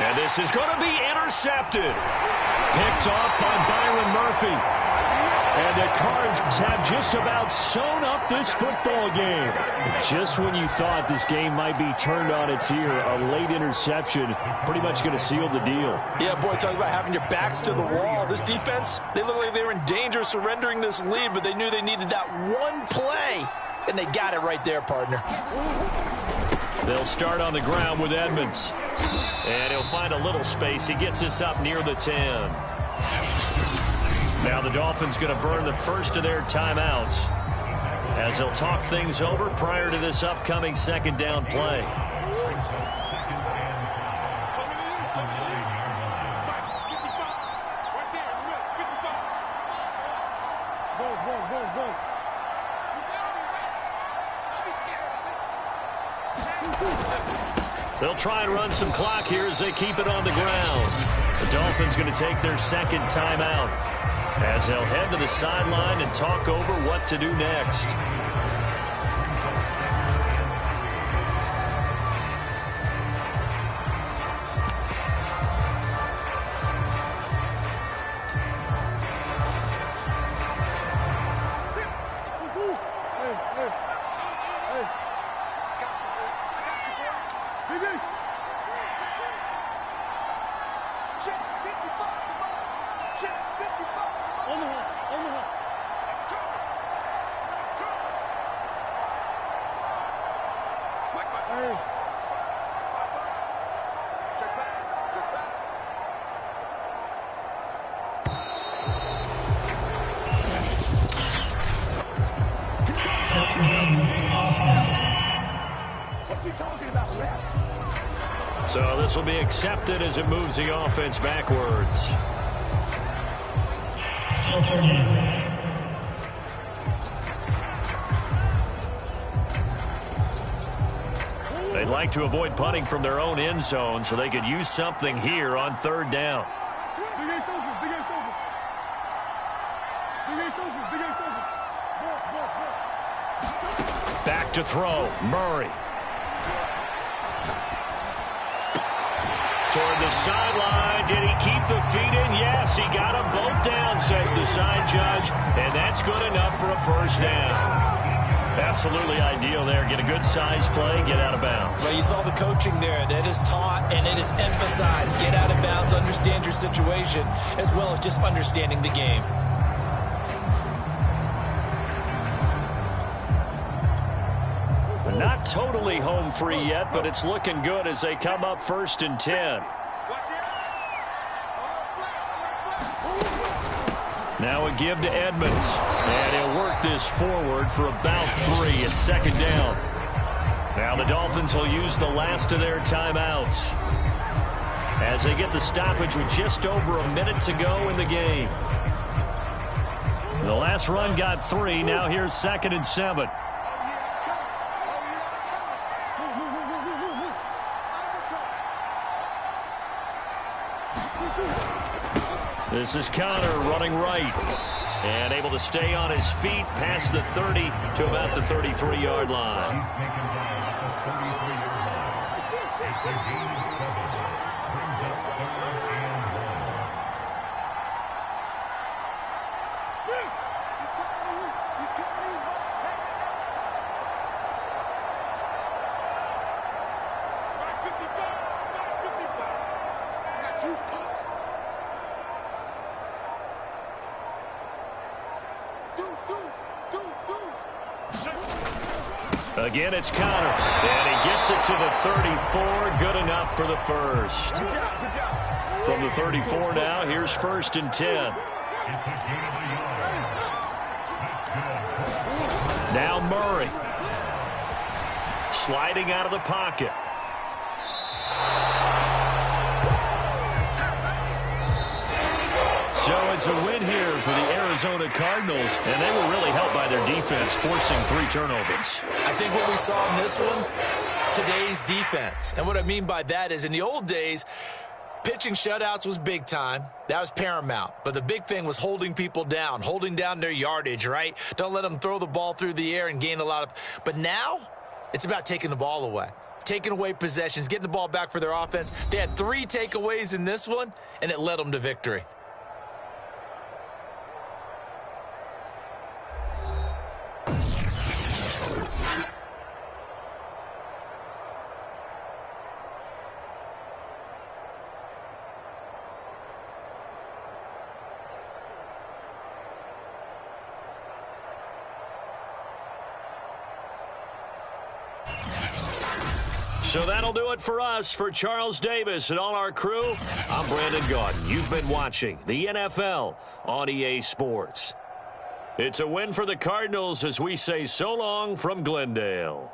And this is going to be intercepted. Picked off by Byron Murphy. And the Cards have just about sewn up this football game. Just when you thought this game might be turned on its ear, a late interception pretty much going to seal the deal. Yeah, boy, talking about having your backs to the wall. This defense, they look like they were in danger of surrendering this lead, but they knew they needed that one play, and they got it right there, partner. They'll start on the ground with Edmonds. And he'll find a little space. He gets us up near the 10. Now the Dolphins going to burn the first of their timeouts as they'll talk things over prior to this upcoming 2nd down play. They'll try and run some clock here as they keep it on the ground. The Dolphins going to take their 2nd timeout as they'll head to the sideline and talk over what to do next. So this will be accepted as it moves the offense backwards. They'd like to avoid punting from their own end zone so they could use something here on 3rd down. Back to throw, Murray. Toward the sideline. Did he keep the feet in? Yes, he got them both down, says the side judge. And that's good enough for a 1st down. Absolutely ideal there. Get a good size play, get out of bounds. Well, you saw the coaching there. That is taught and it is emphasized. Get out of bounds, understand your situation, as well as just understanding the game. Not totally home free yet, but it's looking good as they come up 1st and 10. Now a give to Edmonds. And he'll work this forward for about 3 at 2nd down. Now the Dolphins will use the last of their timeouts as they get the stoppage with just over a minute to go in the game. The last run got 3. Now here's 2nd and 7. This is Connor running right and able to stay on his feet past the 30 to about the 33-yard line. Again, it's Connor, and he gets it to the 34. Good enough for the first. From the 34 now, here's 1st and 10. Now Murray. Sliding out of the pocket. So it's a win here for the Arizona Cardinals, and they were really helped by their defense, forcing 3 turnovers. I think what we saw in this one, today's defense. And what I mean by that is in the old days, pitching shutouts was big time. That was paramount. But the big thing was holding people down, holding down their yardage, right? Don't let them throw the ball through the air and gain a lot of... But now, it's about taking the ball away. Taking away possessions, getting the ball back for their offense. They had 3 takeaways in this one, and it led them to victory. So that'll do it for us. For Charles Davis and all our crew, I'm Brandon Gaudin. You've been watching the NFL on EA Sports. It's a win for the Cardinals as we say so long from Glendale.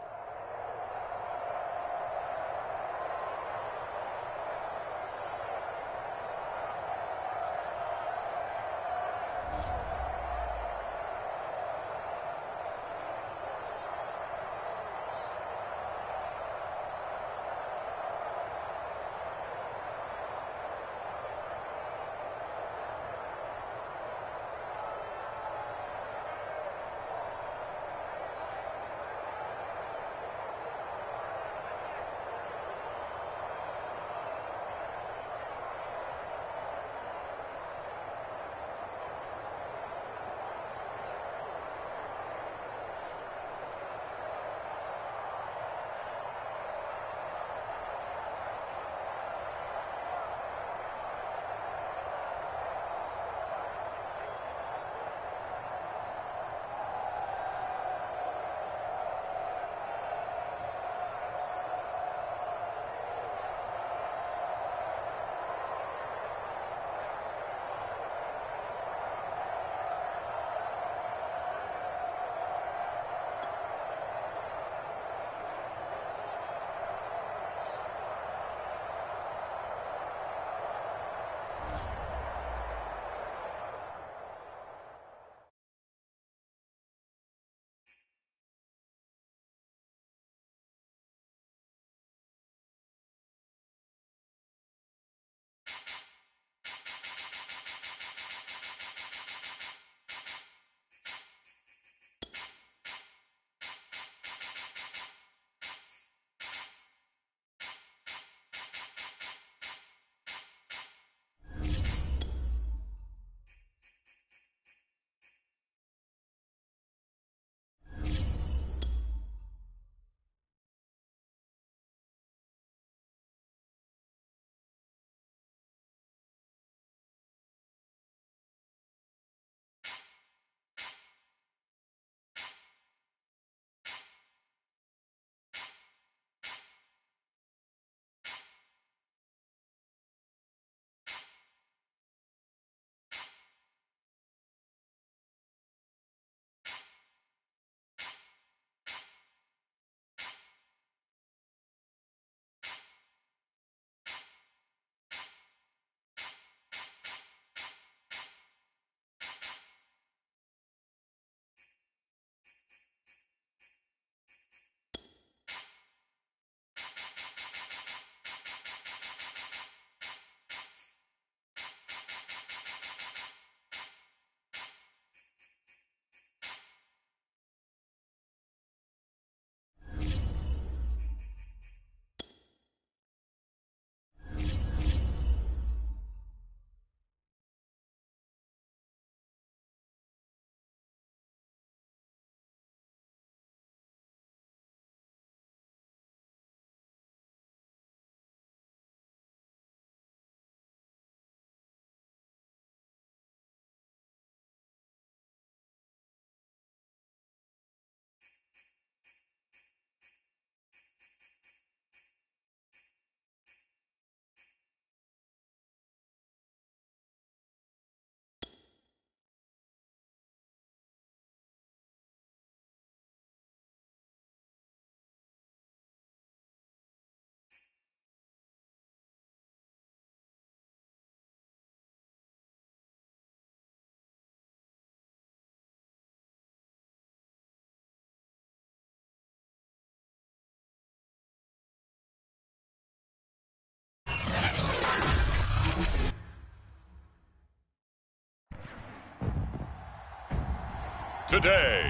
Today,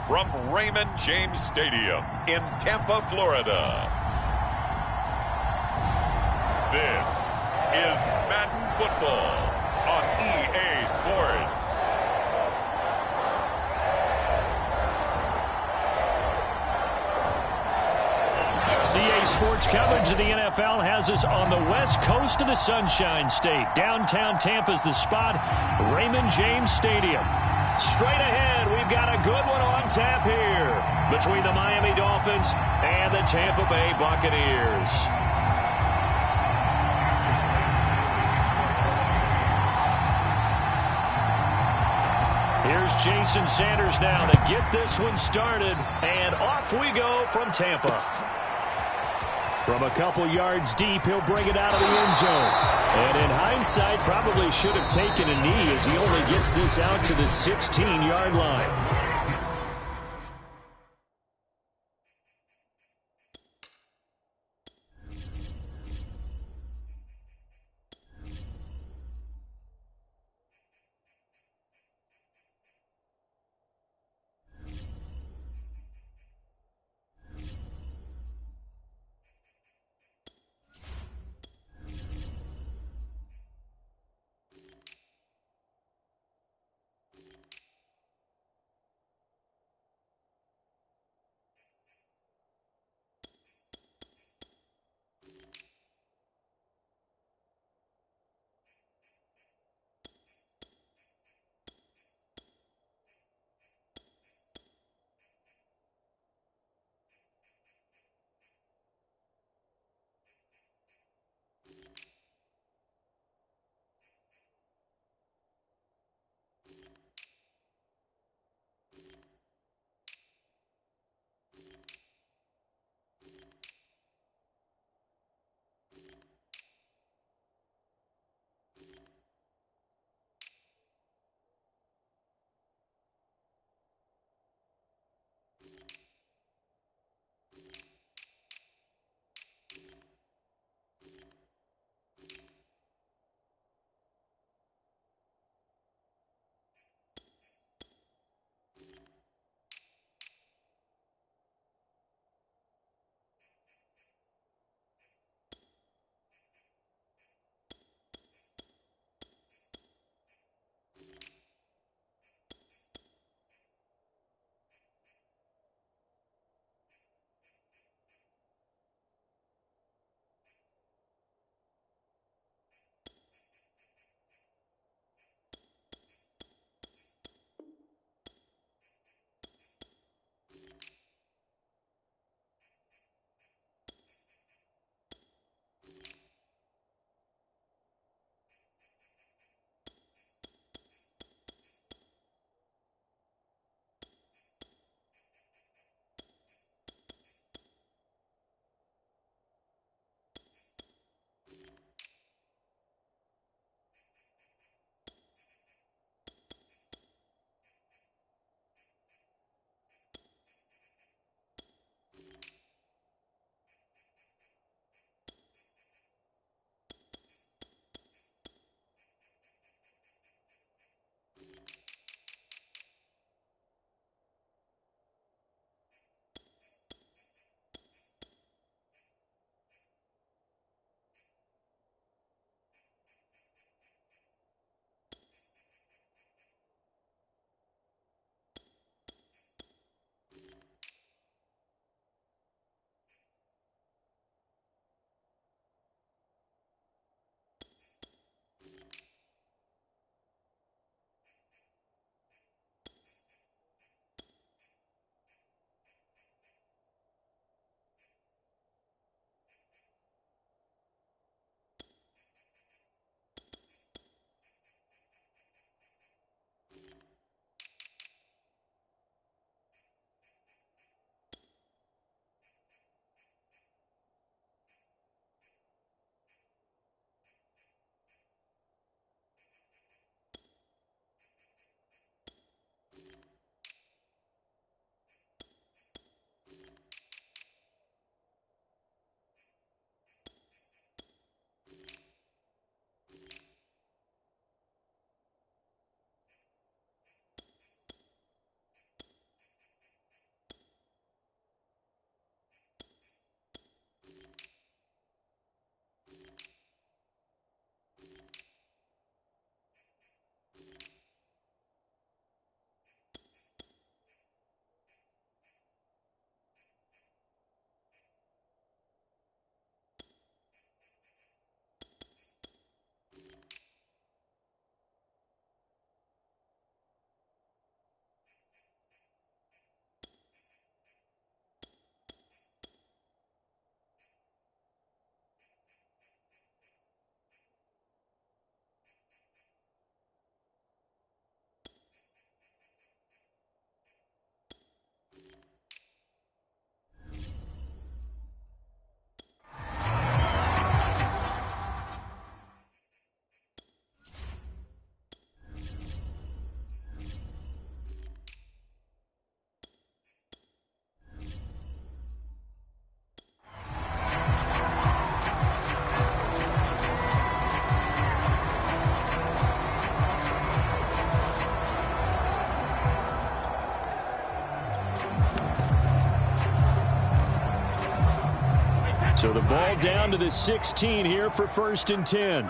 from Raymond James Stadium in Tampa, Florida, this is Madden Football on EA Sports. EA Sports coverage of the NFL has us on the west coast of the Sunshine State. Downtown Tampa's the spot, Raymond James Stadium. Straight ahead, we've got a good one on tap here between the Miami Dolphins and the Tampa Bay Buccaneers. Here's Jason Sanders now to get this one started, and off we go from Tampa. From a couple yards deep, he'll bring it out of the end zone. And in hindsight, probably should have taken a knee as he only gets this out to the 16-yard line. So the ball down to the 16 here for 1st and 10.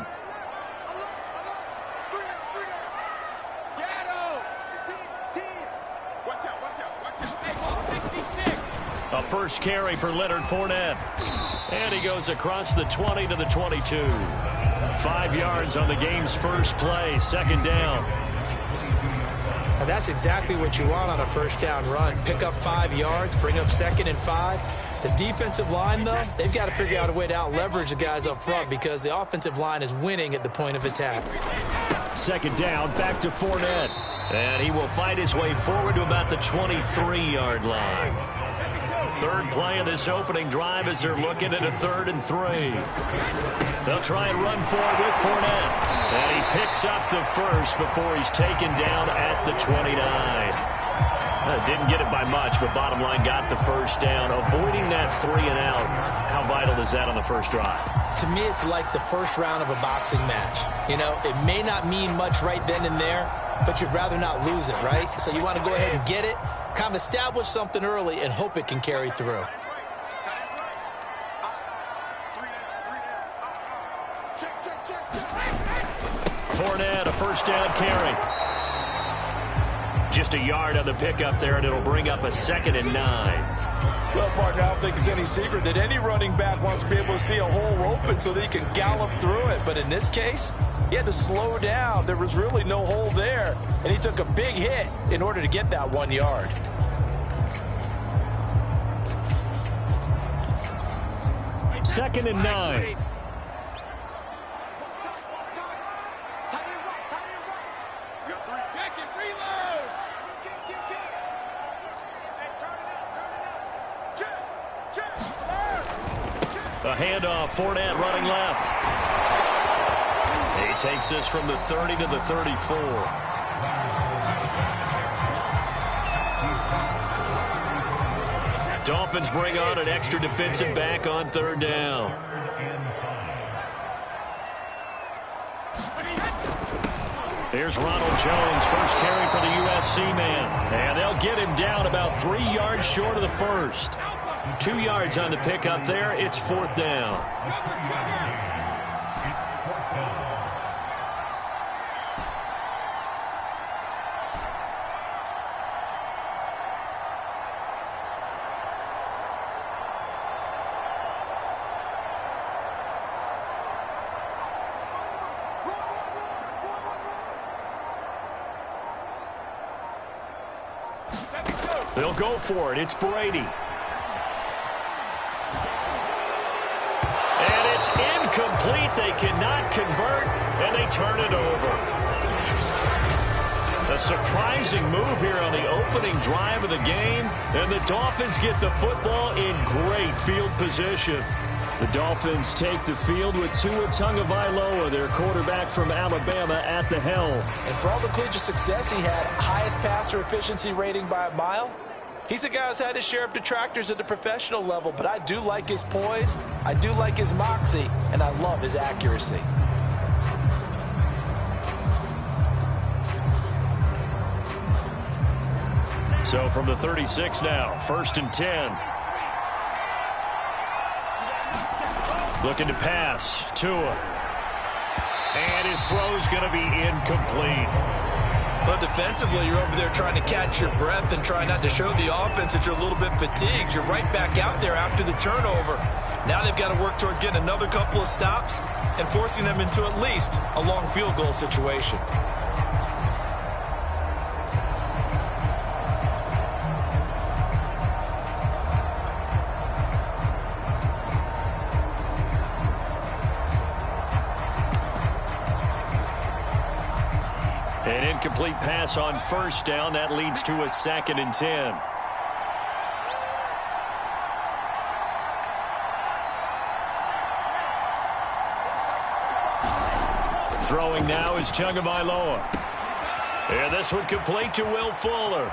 A first carry for Leonard Fournette. And he goes across the 20 to the 22. 5 yards on the game's first play, 2nd down. And that's exactly what you want on a first down run. Pick up 5 yards, bring up 2nd and 5. The defensive line, though, they've got to figure out a way to out-leverage the guys up front because the offensive line is winning at the point of attack. 2nd down, back to Fournette. And he will fight his way forward to about the 23-yard line. 3rd play of this opening drive as they're looking at a 3rd and 3. They'll try and run forward with Fournette. And he picks up the first before he's taken down at the 29. Didn't get it by much, but bottom line got the first down. Avoiding that 3 and out, how vital is that on the first drive? To me, it's like the first round of a boxing match. You know, it may not mean much right then and there, but you'd rather not lose it, right? So you want to go ahead and get it, kind of establish something early, and hope it can carry through. Fournette, a first down carry. Just a yard on the pickup there, and it'll bring up a 2nd and 9. Well, partner, I don't think it's any secret that any running back wants to be able to see a hole open so that he can gallop through it. But in this case, he had to slow down. There was really no hole there, and he took a big hit in order to get that 1 yard. Second and 9. A handoff, Fournette running left. He takes this from the 30 to the 34. Dolphins bring on an extra defensive back on 3rd down. Here's Ronald Jones, first carry for the USC man. And they'll get him down about 3 yards short of the first. 2 yards on the pickup there. It's 4th down. They'll go for it. It's Brady. It's incomplete. They cannot convert, and they turn it over. A surprising move here on the opening drive of the game, and the Dolphins get the football in great field position. The Dolphins take the field with Tua Tagovailoa, their quarterback from Alabama, at the helm. And for all the collegiate success he had, highest passer efficiency rating by a mile, he's a guy who's had his share of detractors at the professional level, but I do like his poise, I do like his moxie, and I love his accuracy. So from the 36 now, 1st and 10. Looking to pass, Tua. And his throw's going to be incomplete. But defensively, you're over there trying to catch your breath and try not to show the offense that you're a little bit fatigued. You're right back out there after the turnover. Now they've got to work towards getting another couple of stops and forcing them into at least a long field goal situation. An incomplete pass on 1st down. That leads to a 2nd and 10. Throwing now is Tagovailoa. And this one complete to Will Fuller.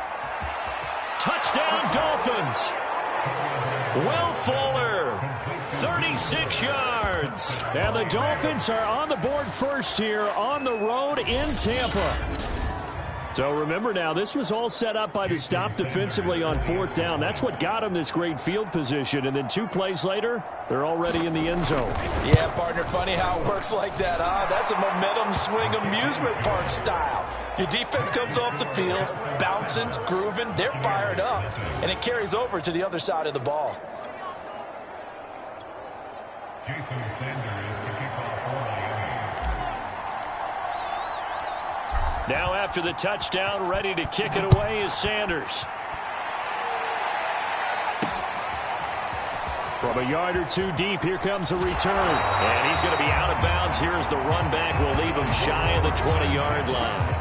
Touchdown, Dolphins. Will Fuller, 36 yards. And the Dolphins are on the board first here on the road in Tampa. So remember now, this was all set up by the stop defensively on 4th down. That's what got them this great field position. And then 2 plays later, they're already in the end zone. Yeah, partner, funny how it works like that, huh? That's a momentum swing amusement park style. Your defense comes off the field, bouncing, grooving, they're fired up, and it carries over to the other side of the ball. Now after the touchdown, ready to kick it away is Sanders. From a yard or 2 deep, here comes a return. And he's going to be out of bounds. Here's the run back. Will leave him shy of the 20-yard line.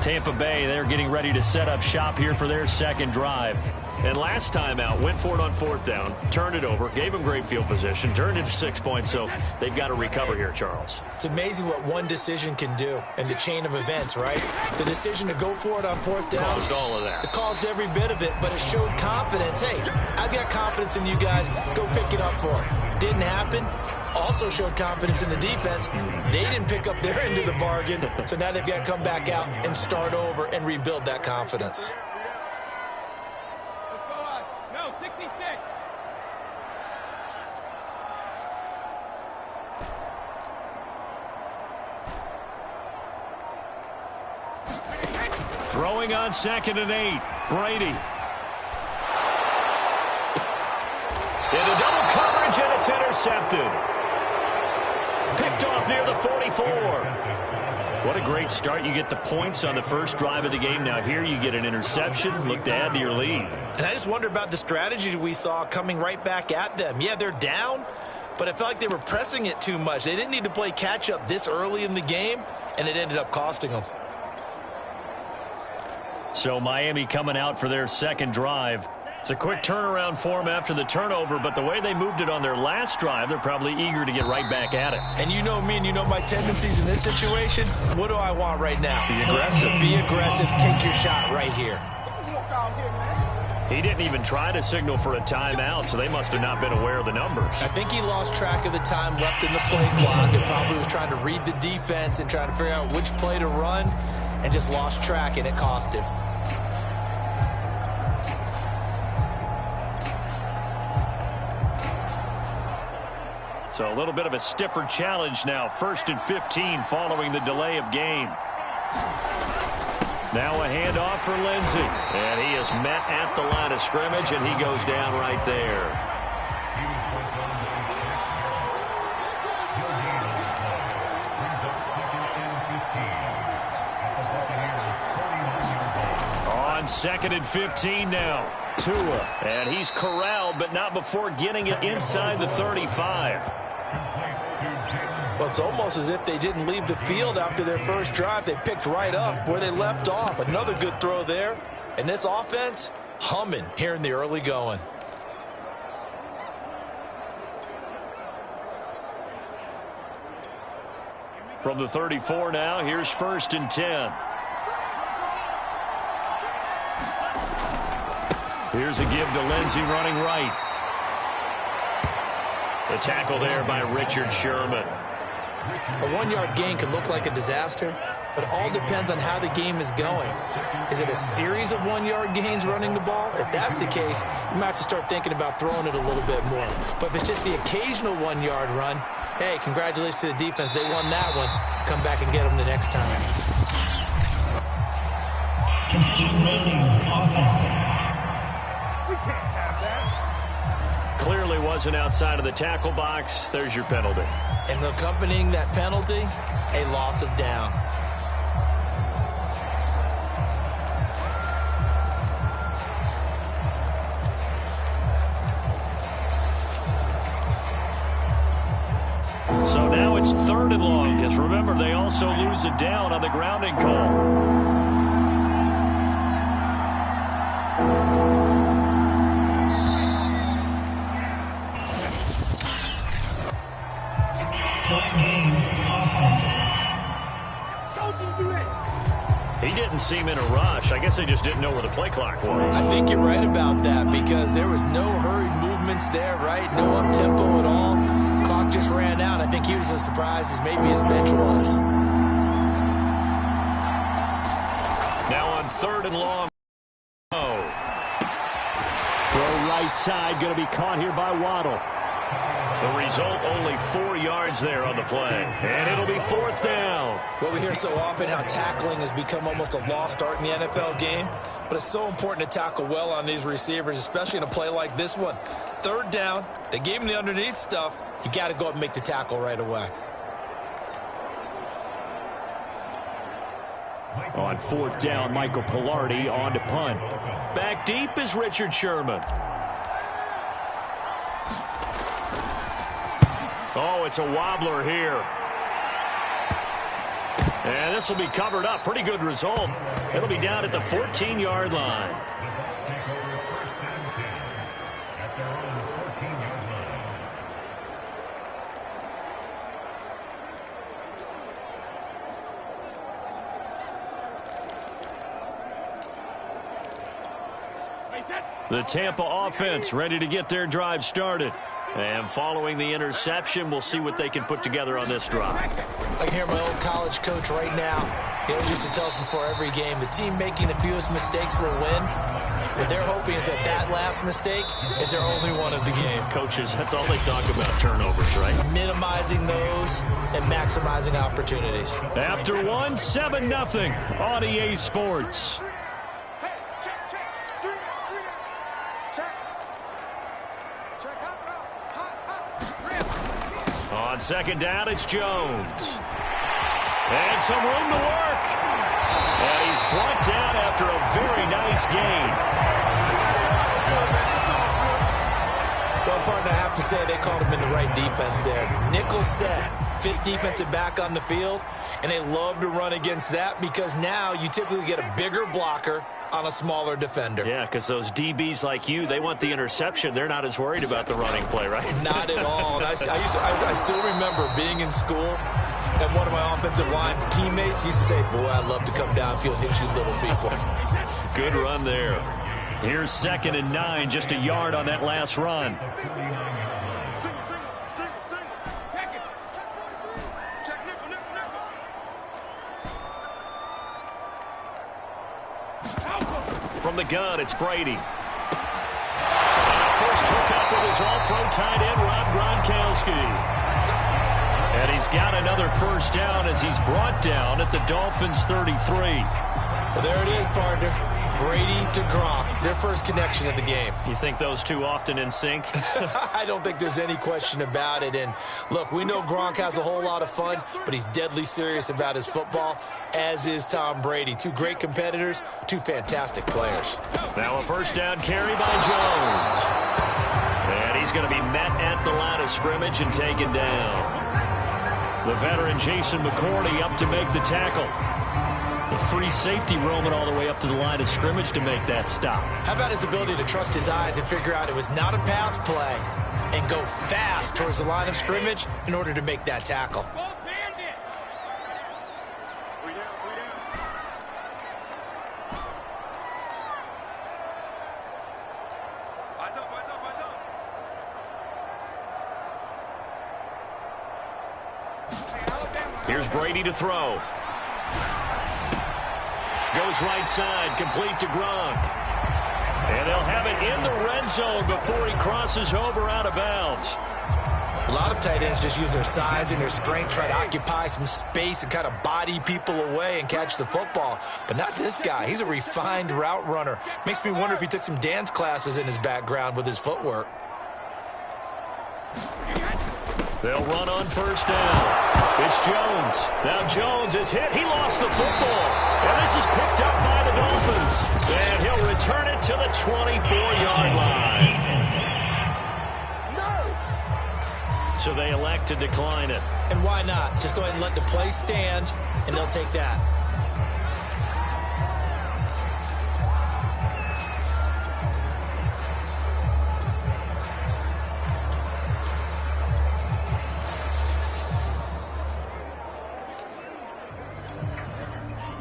Tampa Bay, they're getting ready to set up shop here for their second drive. And last time out, went for it on 4th down, turned it over, gave them great field position, turned it to 6 points, so they've got to recover here, Charles. It's amazing what one decision can do in the chain of events, right? The decision to go for it on 4th down. Caused all of that. It caused every bit of it, but it showed confidence. Hey, I've got confidence in you guys. Go pick it up for it. Didn't happen. Also showed confidence in the defense. They didn't pick up their end of the bargain, so now they've got to come back out and start over and rebuild that confidence. No, 66. Throwing on 2nd and 8. Brady. Into double coverage, and it's intercepted. Picked off near the 44. What a great start. You get the points on the first drive of the game. Now here you get an interception. Look to add to your lead. And I just wonder about the strategy we saw coming right back at them. Yeah, they're down, but I felt like they were pressing it too much. They didn't need to play catch-up this early in the game, and it ended up costing them. So Miami coming out for their second drive. It's a quick turnaround for them after the turnover, but the way they moved it on their last drive, they're probably eager to get right back at it. And you know me and you know my tendencies in this situation. What do I want right now? Be aggressive. Be aggressive. Take your shot right here. He didn't even try to signal for a timeout, so they must have not been aware of the numbers. I think he lost track of the time left in the play clock and probably was trying to read the defense and trying to figure out which play to run and just lost track, and it cost him. So a little bit of a stiffer challenge now. 1st and 15 following the delay of game. Now a handoff for Lindsey. And he is met at the line of scrimmage, and he goes down right there. On 2nd and 15 now. Tua. And he's corralled, but not before getting it inside the 35. Well, it's almost as if they didn't leave the field after their first drive. They picked right up where they left off. Another good throw there. And this offense, humming here in the early going. From the 34 now, here's 1st and 10. Here's a give to Lindsey running right. The tackle there by Richard Sherman. A 1-yard gain can look like a disaster, but it all depends on how the game is going. Is it a series of 1-yard gains running the ball? If that's the case, you might have to start thinking about throwing it a little bit more. But if it's just the occasional 1-yard run, hey, congratulations to the defense. They won that one. Come back and get them the next time. Clearly wasn't outside of the tackle box. There's your penalty. And accompanying that penalty, a loss of down. So now it's 3rd and long, because remember, they also lose a down on the grounding call. He didn't seem in a rush. I guess they just didn't know where the play clock was. I think you're right about that because there was no hurried movements there, right? No up-tempo at all. clock just ran out. I think he was as surprised as maybe his bench was. Now on 3rd and long. Throw right side, going to be caught here by Waddle. The result, only 4 yards there on the play. And it'll be 4th down. Well, we hear so often how tackling has become almost a lost art in the NFL game. But it's so important to tackle well on these receivers, especially in a play like this one. 3rd down, they gave him the underneath stuff. You got to go up and make the tackle right away. On 4th down, Michael Pilardi on to punt. Back deep is Richard Sherman. Oh, it's a wobbler here. And this will be covered up. Pretty good result. It'll be down at the 14-yard line. The Tampa offense ready to get their drive started. And following the interception, we'll see what they can put together on this drive. I can hear my old college coach right now. He always used to tell us before every game, the team making the fewest mistakes will win. What they're hoping is that last mistake is their only one of the game. Coaches, that's all they talk about, turnovers, right? Minimizing those and maximizing opportunities. After 7-0 on EA Sports. On 2nd down, it's Jones. And some room to work. And he's brought down after a very nice gain. Well, partner, I have to say they called him in the right defense there. Nickel set, 5th defensive back on the field, and they love to run against that because now you typically get a bigger blocker on a smaller defender. Yeah, because those DBs like you, they want the interception. They're not as worried about the running play, right? Not at all. And I still remember being in school, and one of my offensive line teammates used to say, boy, I'd love to come downfield and hit you little people. Good run there. Here's 2nd and 9, just a yard on that last run. From the gun, it's Brady. And first hookup with his all-pro tight end, Rob Gronkowski. And he's got another 1st down as he's brought down at the Dolphins' 33. Well, there it is, partner. Brady to Gronk, their first connection of the game. You think those two often in sync? I don't think there's any question about it. And, look, we know Gronk has a whole lot of fun, but he's deadly serious about his football, as is Tom Brady. 2 great competitors, 2 fantastic players. Now a 1st down carry by Jones. And he's going to be met at the line of scrimmage and taken down. The veteran Jason McCourty up to make the tackle. The free safety roaming all the way up to the line of scrimmage to make that stop. How about his ability to trust his eyes and figure out it was not a pass play and go fast towards the line of scrimmage in order to make that tackle? Here's Brady to throw. Goes right side, complete to Gronk. And they'll have it in the red zone before he crosses over out of bounds. A lot of tight ends just use their size and their strength, try to occupy some space and kind of body people away and catch the football. But not this guy. He's a refined route runner. Makes me wonder if he took some dance classes in his background with his footwork. They'll run on 1st down. It's Jones. Now Jones is hit. He lost the football. And this is picked up by the Dolphins. And he'll return it to the 24-yard line. So they elect to decline it. And why not? Just go ahead and let the play stand, and they'll take that.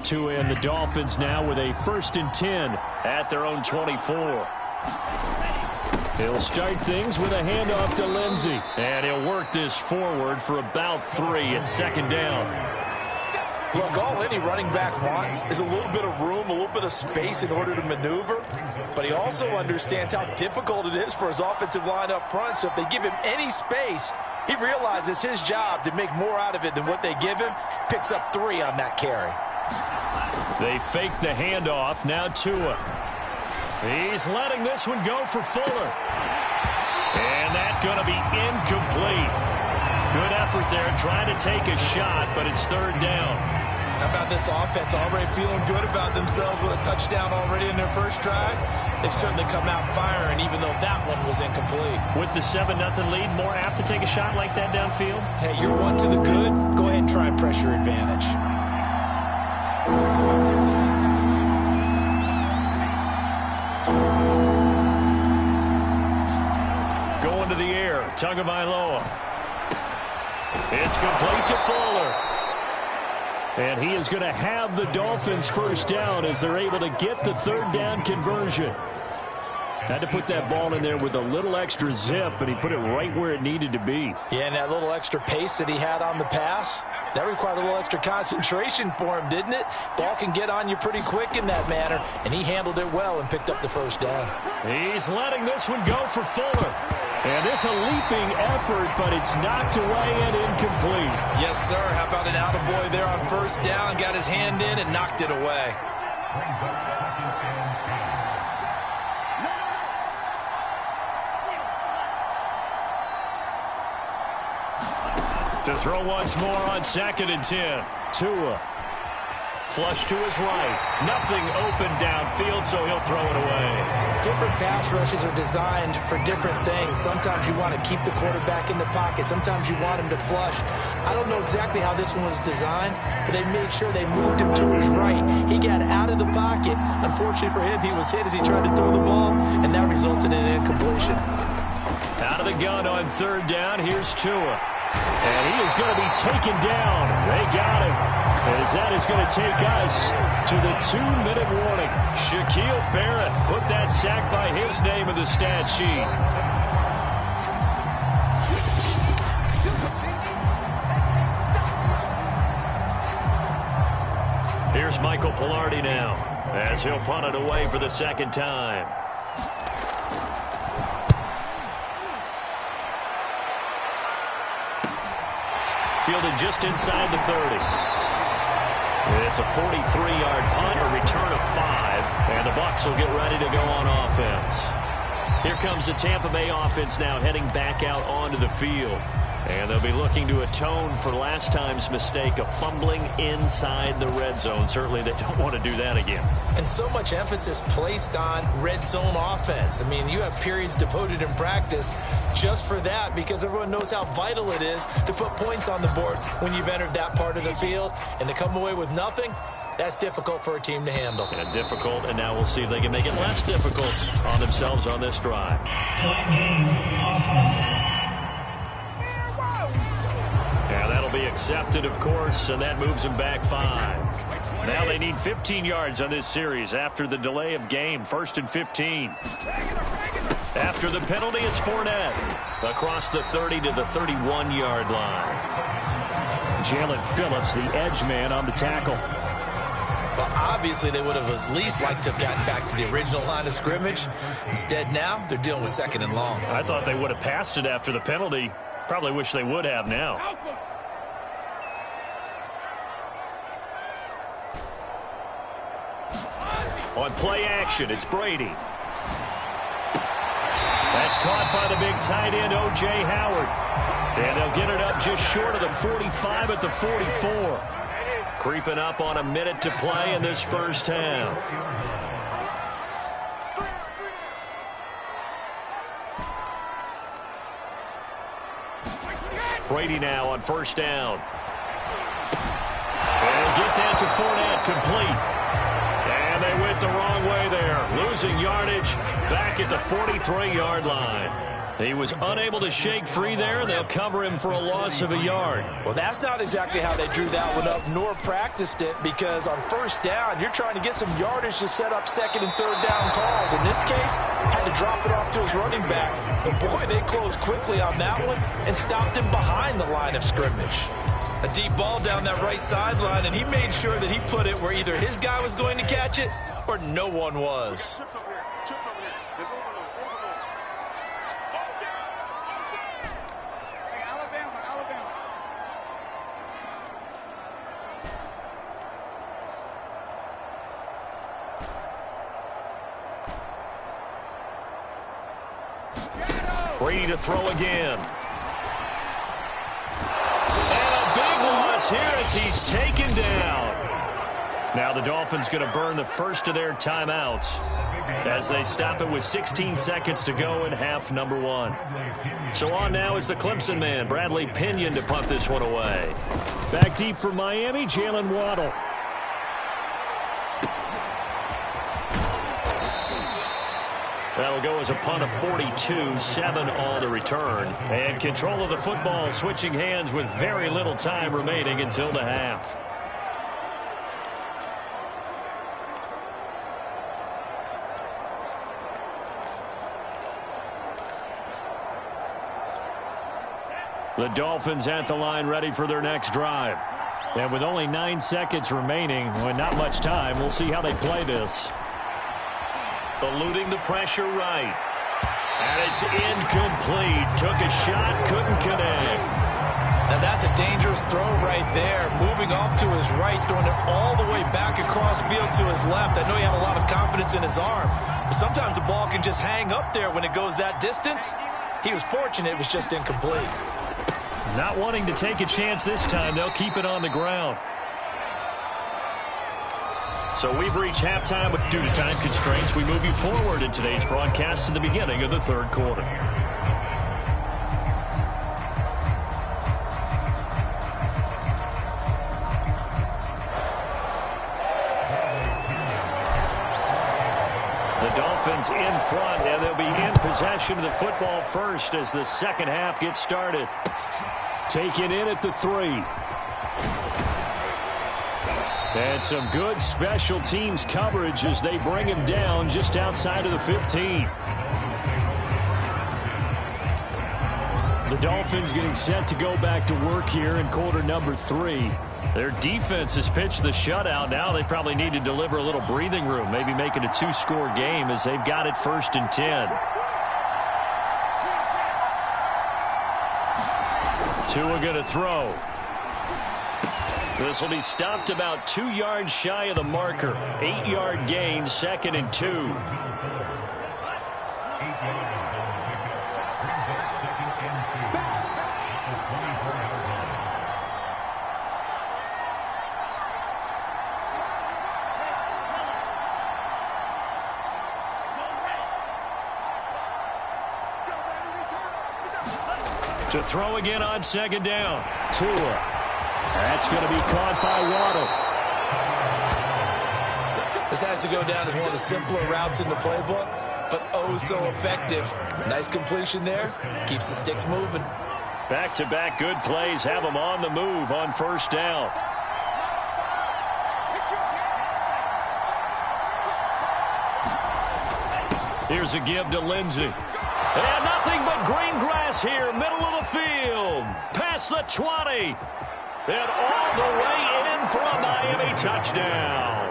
To end the Dolphins now with a 1st and 10 at their own 24. He'll start things with a handoff to Lindsey. And he'll work this forward for about 3 at second down. Look, all any running back wants is a little bit of room, a little bit of space in order to maneuver. But he also understands how difficult it is for his offensive line up front. So if they give him any space, he realizes his job to make more out of it than what they give him. Picks up 3 on that carry. They fake the handoff. Now Tua. He's letting this one go for Fuller. And that's going to be incomplete. Good effort there trying to take a shot, but it's third down. How about this offense already feeling good about themselves with a touchdown already in their first drive? They've certainly come out firing, even though that one was incomplete. With the 7-0 lead, more apt to take a shot like that downfield? Hey, you're one to the good. Go ahead and try and pressure advantage. Going to the air, Tagovailoa. It's complete to Fuller. And he is going to have the Dolphins first down as they're able to get the third down conversion. Had to put that ball in there with a little extra zip, but he put it right where it needed to be. Yeah, and that little extra pace that he had on the pass, that required a little extra concentration for him, didn't it? Ball can get on you pretty quick in that manner, and he handled it well and picked up the first down. He's letting this one go for Fuller. And it's a leaping effort, but it's knocked away and incomplete. Yes, sir. How about an attaboy there on first down? Got his hand in and knocked it away. To throw once more on 2nd and 10. Tua. Flush to his right. Nothing open downfield, so he'll throw it away. Different pass rushes are designed for different things. Sometimes you want to keep the quarterback in the pocket. Sometimes you want him to flush. I don't know exactly how this one was designed, but they made sure they moved him to his right. He got out of the pocket. Unfortunately for him, he was hit as he tried to throw the ball, and that resulted in an incompletion. Out of the gun on third down, here's Tua. And he is going to be taken down. They got him. As that is going to take us to the 2-minute warning. Shaquille Barrett put that sack by his name in the stat sheet. Here's Michael Pilardi now as he'll punt it away for the second time. Fielded just inside the 30. It's a 43-yard punt, a return of 5, and the Bucs will get ready to go on offense. Here comes the Tampa Bay offense now heading back out onto the field. And they'll be looking to atone for last time's mistake of fumbling inside the red zone. Certainly they don't want to do that again. And so much emphasis placed on red zone offense. I mean, you have periods devoted in practice just for that because everyone knows how vital it is to put points on the board when you've entered that part of the field. And to come away with nothing, that's difficult for a team to handle. And difficult, and now we'll see if they can make it less difficult on themselves on this drive. Yeah, that'll be accepted, of course, and that moves them back 5. Now they need 15 yards on this series after the delay of game. 1st and 15. After the penalty, it's Fournette across the 30 to the 31-yard line. Jalen Phillips, the edge man on the tackle. Well, obviously they would have at least liked to have gotten back to the original line of scrimmage. Instead, now they're dealing with 2nd and long. I thought they would have passed it after the penalty. Probably wish they would have now. On play action, it's Brady. That's caught by the big tight end, O.J. Howard. And they'll get it up just short of the 45 at the 44. Creeping up on a minute to play in this first half. Brady now on first down. And get that to Fournette, complete. And they went the wrong way there. Losing yardage back at the 43-yard line. He was unable to shake free there. They'll cover him for a loss of a yard. Well, that's not exactly how they drew that one up nor practiced it, because on first down, you're trying to get some yardage to set up 2nd and 3rd down calls. And in this case, had to drop it off to his running back. But boy, they closed quickly on that one and stopped him behind the line of scrimmage. A deep ball down that right sideline, and he made sure that he put it where either his guy was going to catch it or no one was. Chips over here. Chips over here. There's overload. Overload. Alabama. Brady to throw again. And a big loss here as he's taken down. Now the Dolphins going to burn the first of their timeouts as they stop it with 16 seconds to go in half number one. So on now is the Clemson man, Bradley Pinion, to punt this one away. Back deep for Miami, Jalen Waddle. That'll go as a punt of 42, 7 on the return. And control of the football switching hands with very little time remaining until the half. The Dolphins at the line ready for their next drive. And with only 9 seconds remaining, with not much time, we'll see how they play this. Eluding the pressure right. And it's incomplete. Took a shot, couldn't connect. Now that's a dangerous throw right there. Moving off to his right, throwing it all the way back across field to his left. I know he had a lot of confidence in his arm, but sometimes the ball can just hang up there when it goes that distance. He was fortunate it was just incomplete. Not wanting to take a chance this time, they'll keep it on the ground. So we've reached halftime, but due to time constraints, we move you forward in today's broadcast to the beginning of the third quarter. The Dolphins in front, and they'll be in possession of the football first as the second half gets started. Taken in at the 3. And some good special teams coverage as they bring him down just outside of the 15. The Dolphins getting set to go back to work here in quarter number 3. Their defense has pitched the shutout. Now they probably need to deliver a little breathing room, maybe make it a 2-score game as they've got it 1st and 10. Tua going to throw. This will be stopped about 2 yards shy of the marker. 8-yard gain, 2nd and 2. To throw again on 2nd down. Tua. That's going to be caught by Waddle. This has to go down as one of the simpler routes in the playbook, but oh so effective. Nice completion there. Keeps the sticks moving. Back-to-back good plays have them on the move on 1st down. Here's a give to Lindsey. And nothing but green grass here, middle of the field. Past the 20. And all the way in for a Miami touchdown.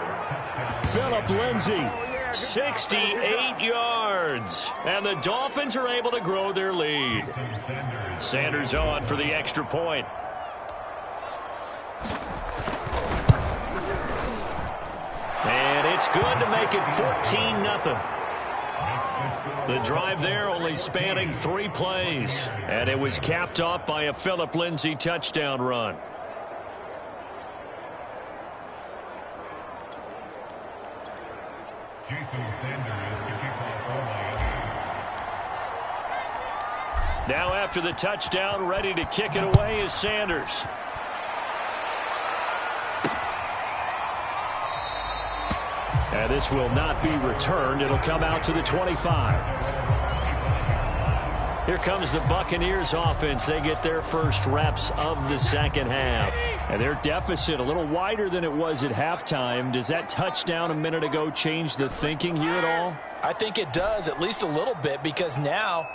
Phillip Lindsay. 68 yards. And the Dolphins are able to grow their lead. Sanders on for the extra point. And it's good to make it 14-0. The drive there only spanning 3 plays. And it was capped off by a Phillip Lindsay touchdown run. Now after the touchdown, ready to kick it away is Sanders. And this will not be returned. It'll come out to the 25. Here comes the Buccaneers offense. They get their first reps of the second half. And their deficit a little wider than it was at halftime. Does that touchdown a minute ago change the thinking here at all? I think it does, at least a little bit, because now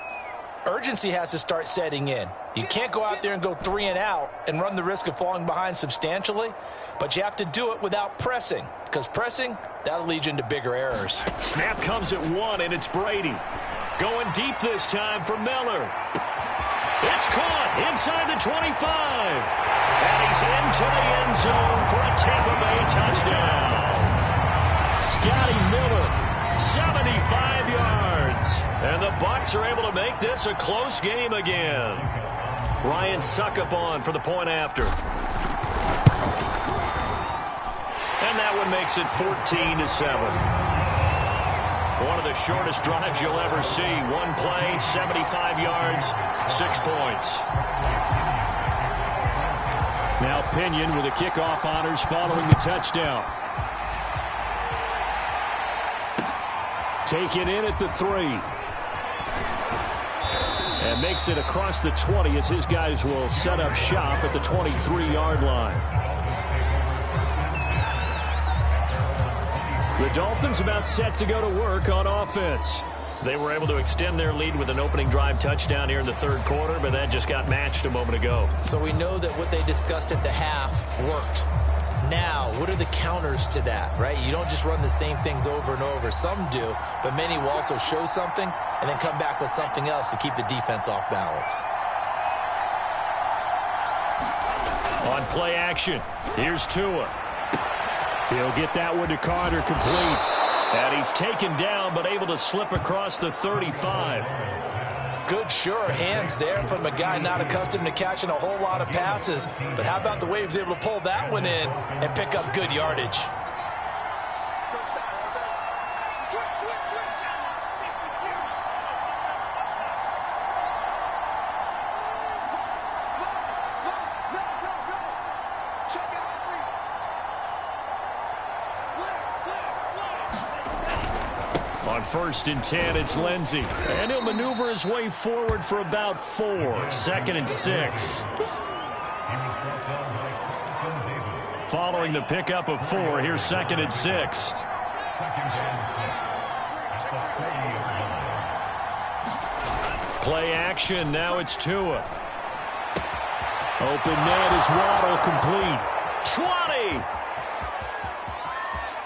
urgency has to start setting in. You can't go out there and go 3 and out and run the risk of falling behind substantially, but you have to do it without pressing, because pressing, that'll lead you into bigger errors. Snap comes at 1, and it's Brady. Going deep this time for Miller. It's caught inside the 25. And he's into the end zone for a Tampa Bay touchdown. Scotty Miller, 75 yards. And the Bucs are able to make this a close game again. Ryan Succop for the point after. And that one makes it 14-7. One of the shortest drives you'll ever see. One play, 75 yards, 6 points. Now Pinion with the kickoff honors following the touchdown. Taken in at the 3. And makes it across the 20 as his guys will set up shop at the 23-yard line. The Dolphins about set to go to work on offense. They were able to extend their lead with an opening drive touchdown here in the third quarter, but that just got matched a moment ago. So we know that what they discussed at the half worked. Now, what are the counters to that, right? You don't just run the same things over and over. Some do, but many will also show something and then come back with something else to keep the defense off balance. On play action, here's Tua. He'll get that one to Carter complete. And he's taken down but able to slip across the 35. Good, sure hands there from a guy not accustomed to catching a whole lot of passes. But how about the way he was able to pull that one in and pick up good yardage? On 1st and 10, it's Lindsey. And he'll maneuver his way forward for about 4. 2nd and 6. Following the pickup of 4, here's 2nd and 6. Play action, now it's Tua. Open net is Waddle complete. 20!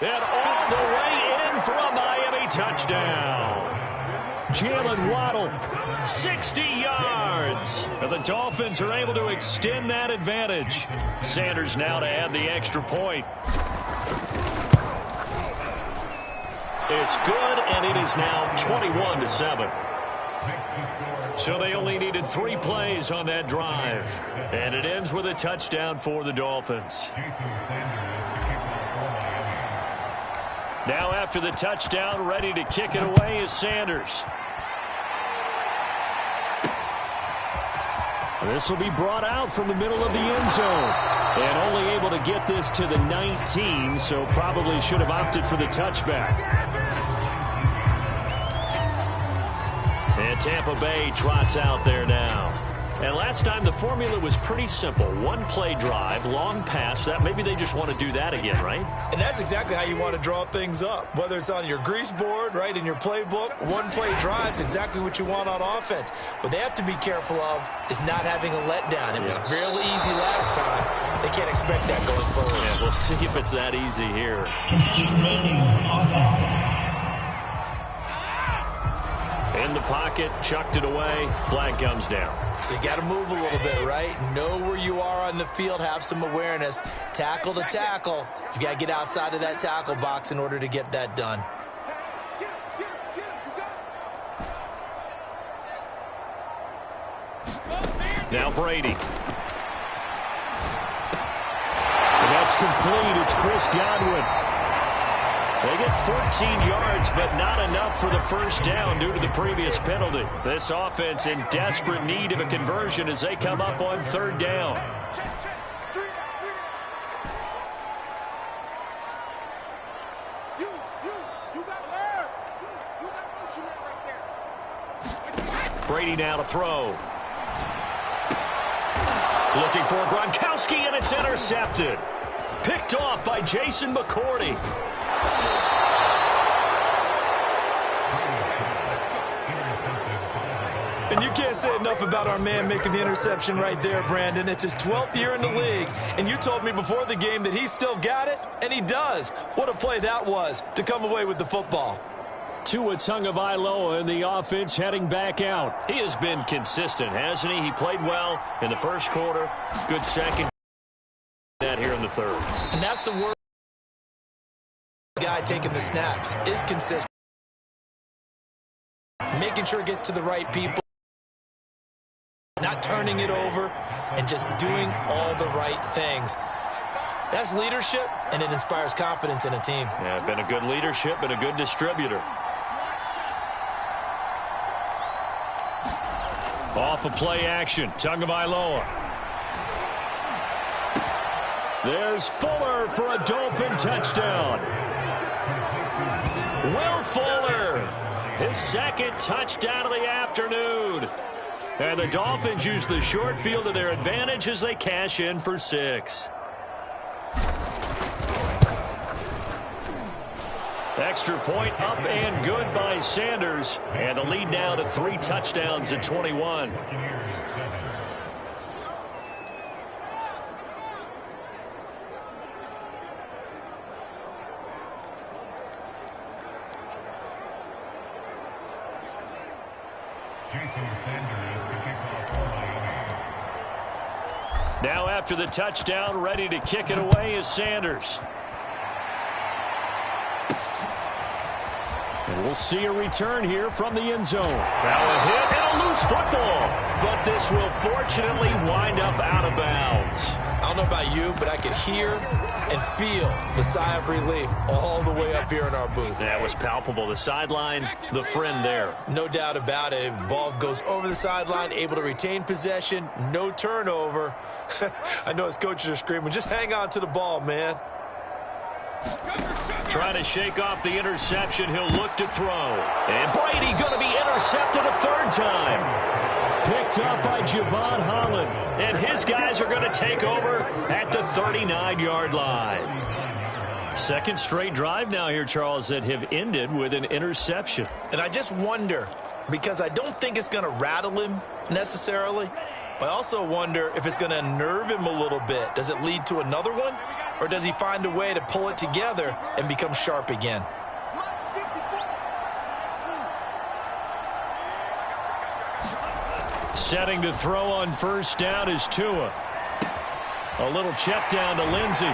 And all the way in for a Miami touchdown. Jalen Waddle, 60 yards. And the Dolphins are able to extend that advantage. Sanders now to add the extra point. It's good, and it is now 21-7. So they only needed 3 plays on that drive. And it ends with a touchdown for the Dolphins. Now after the touchdown, ready to kick it away is Sanders. This will be brought out from the middle of the end zone. And only able to get this to the 19, so probably should have opted for the touchback. And Tampa Bay trots out there now. And last time the formula was pretty simple. 1-play drive, long pass. That maybe they just want to do that again, right? And that's exactly how you want to draw things up. Whether it's on your grease board, right, in your playbook, 1-play drive's exactly what you want on offense. What they have to be careful of is not having a letdown. It was fairly easy last time. They can't expect that going forward. Yeah, we'll see if it's that easy here. In the pocket, chucked it away, flag comes down. So you got to move a little bit, right? Know where you are on the field, have some awareness. Tackle to tackle. You got to get outside of that tackle box in order to get that done. Now Brady. And that's complete. It's Chris Godwin. They get 14 yards, but not enough for the first down due to the previous penalty. This offense in desperate need of a conversion as they come up on 3rd down. Brady now to throw. Looking for Gronkowski, and it's intercepted. Picked off by Jason McCourty. And you can't say enough about our man making the interception right there, Brandon. It's his 12th year in the league, and you told me before the game that he still got it, and he does. What a play that was to come away with the football. Tua Tagovailoa in the offense heading back out. He has been consistent, hasn't he? He played well in the first quarter. Good second. That here in the third. And that's the word. Guy taking the snaps is consistent. Making sure it gets to the right people. Not turning it over and just doing all the right things. That's leadership, and it inspires confidence in a team. Yeah, been a good leadership and a good distributor. Off of play action, Tagovailoa. There's Fuller for a Dolphin touchdown. Will Fuller, his second touchdown of the afternoon. And the Dolphins use the short field to their advantage as they cash in for 6. Extra point up and good by Sanders. And the lead now to 3 touchdowns at 21. Now after the touchdown, ready to kick it away is Sanders. And we'll see a return here from the end zone. Now a hit and a loose football. But this will fortunately wind up out of bounds. I don't know about you, but I could hear and feel the sigh of relief all the way up here in our booth. That was palpable. The sideline, the friend there. No doubt about it. The ball goes over the sideline, able to retain possession, no turnover. I know his coaches are screaming, just hang on to the ball, man. Trying to shake off the interception. He'll look to throw. And Brady going to be intercepted a third time. Picked up by Javon Holland. And his guys are going to take over at the 39-yard line. Second straight drive now here, Charles, that have ended with an interception. And I just wonder, because I don't think it's going to rattle him necessarily, but I also wonder if it's going to unnerve him a little bit. Does it lead to another one? Or does he find a way to pull it together and become sharp again? Setting to throw on first down is Tua. A little check down to Lindsey.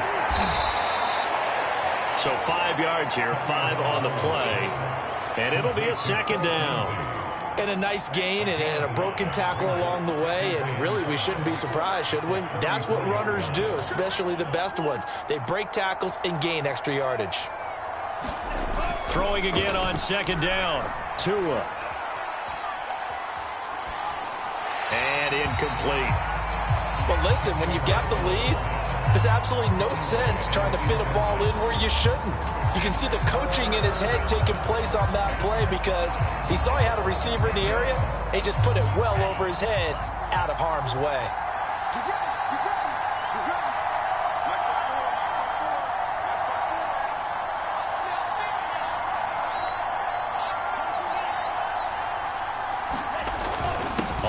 So 5 yards here, 5 on the play. And it'll be a second down. And a nice gain and a broken tackle along the way. And really, we shouldn't be surprised, should we? That's what runners do, especially the best ones. They break tackles and gain extra yardage. Throwing again on second down. Tua. And incomplete. Well, listen, when you've got the lead, there's absolutely no sense trying to fit a ball in where you shouldn't. You can see the coaching in his head taking place on that play because he saw he had a receiver in the area. He just put it well over his head out of harm's way.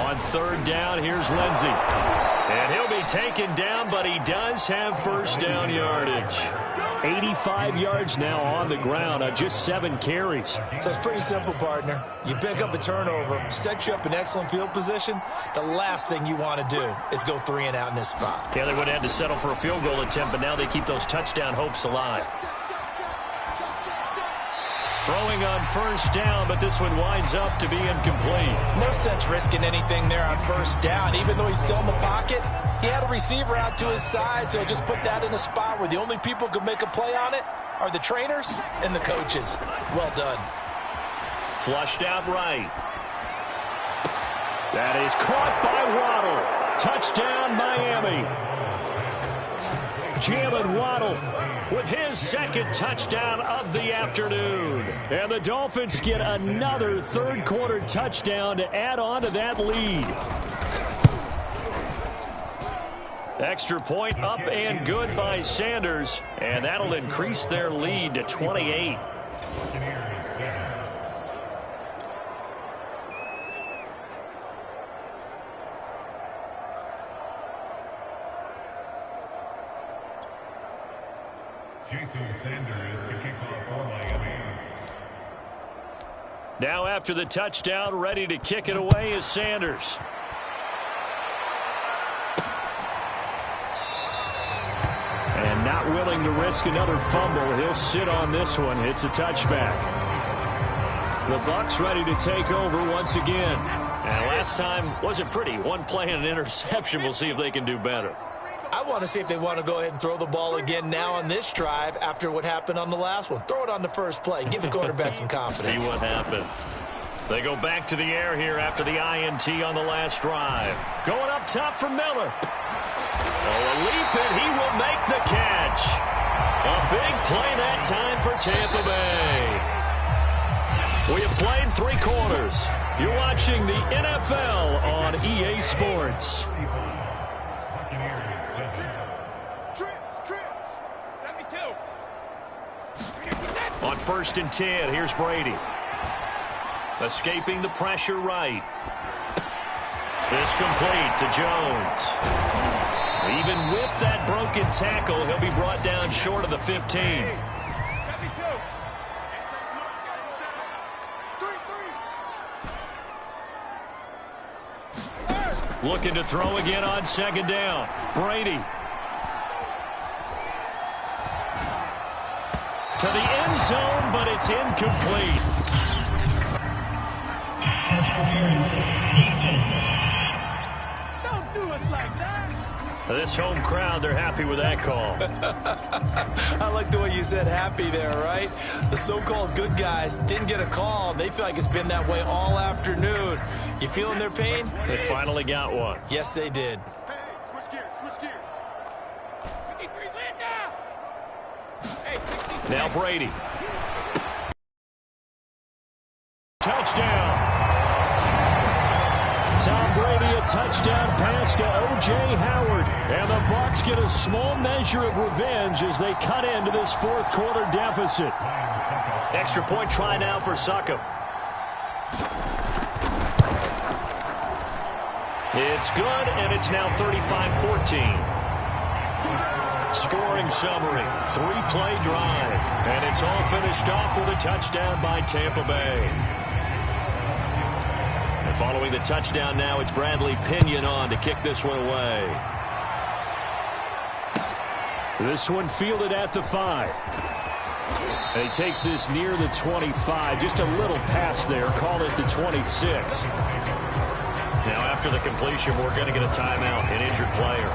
On third down, here's Lindsey. And he'll be taken down, but he does have first down yardage. 85 yards now on the ground on just 7 carries. So it's pretty simple, partner. You pick up a turnover, set you up in excellent field position. The last thing you want to do is go 3 and out in this spot. Yeah, they would have had to settle for a field goal attempt, but now they keep those touchdown hopes alive. Throwing on first down, but this one winds up to be incomplete. No sense risking anything there on first down. Even though he's still in the pocket, he had a receiver out to his side, so just put that in a spot where the only people who can make a play on it are the trainers and the coaches. Well done. Flushed out right. That is caught by Waddle. Touchdown, Miami. Jalen Waddle with his second touchdown of the afternoon. And the Dolphins get another third-quarter touchdown to add on to that lead. Extra point up and good by Sanders, and that'll increase their lead to 28. Now after the touchdown, ready to kick it away is Sanders. And not willing to risk another fumble. He'll sit on this one. It's a touchback. The Bucs ready to take over once again. And last time wasn't pretty. One play and an interception. We'll see if they can do better. I want to see if they want to go ahead and throw the ball again now on this drive after what happened on the last one. Throw it on the first play. Give the quarterback some confidence. See what happens. They go back to the air here after the INT on the last drive. Going up top for Miller. Oh, a leap, and he will make the catch. A big play that time for Tampa Bay. We have played 3 quarters. You're watching the NFL on EA Sports. On 1st and 10, here's Brady. Escaping the pressure right. This complete to Jones. Even with that broken tackle, he'll be brought down short of the 15. Looking to throw again on 2nd down. Brady. To the end zone, but it's incomplete. Don't do us like that. This home crowd, they're happy with that call. I like the way you said happy there, right? The so-called good guys didn't get a call. They feel like it's been that way all afternoon. You feeling their pain? They finally got one. Yes, they did. Hey, switch gears, switch gears. We need 3 land now. Hey, Now Brady. Touchdown. Tom Brady, a touchdown pass to O.J. Howard. And the Bucs get a small measure of revenge as they cut into this 4th quarter deficit. Extra point try now for Succop. It's good, and it's now 35-14. Scoring summary, 3-play drive. And it's all finished off with a touchdown by Tampa Bay. And following the touchdown now, it's Bradley Pinion on to kick this one away. This one fielded at the 5. And he takes this near the 25. Just a little pass there. Call it the 26. Now after the completion, we're going to get a timeout, an injured player.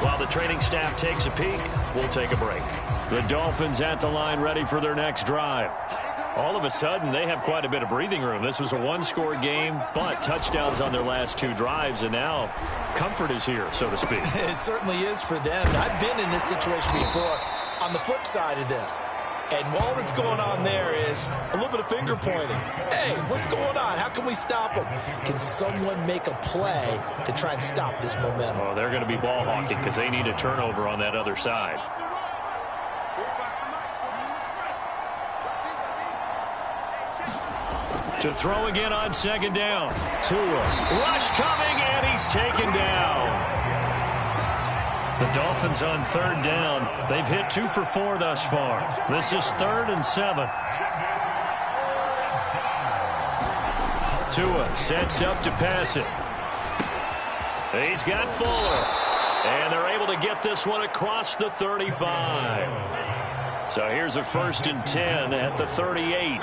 While the training staff takes a peek, we'll take a break. The Dolphins at the line ready for their next drive. All of a sudden, they have quite a bit of breathing room. This was a 1-score game, but touchdowns on their last 2 drives, and now comfort is here, so to speak. It certainly is for them. I've been in this situation before on the flip side of this. And all that's going on there is a little bit of finger pointing. Hey, what's going on? How can we stop them? Can someone make a play to try and stop this momentum? Oh, they're going to be ball hawking because they need a turnover on that other side. To throw again on 2nd down. Tua. Rush coming, and he's taken down. The Dolphins on 3rd down. They've hit 2 for 4 thus far. This is 3rd and 7. Tua sets up to pass it. He's got Fuller. And they're able to get this one across the 35. So here's a 1st and 10 at the 38.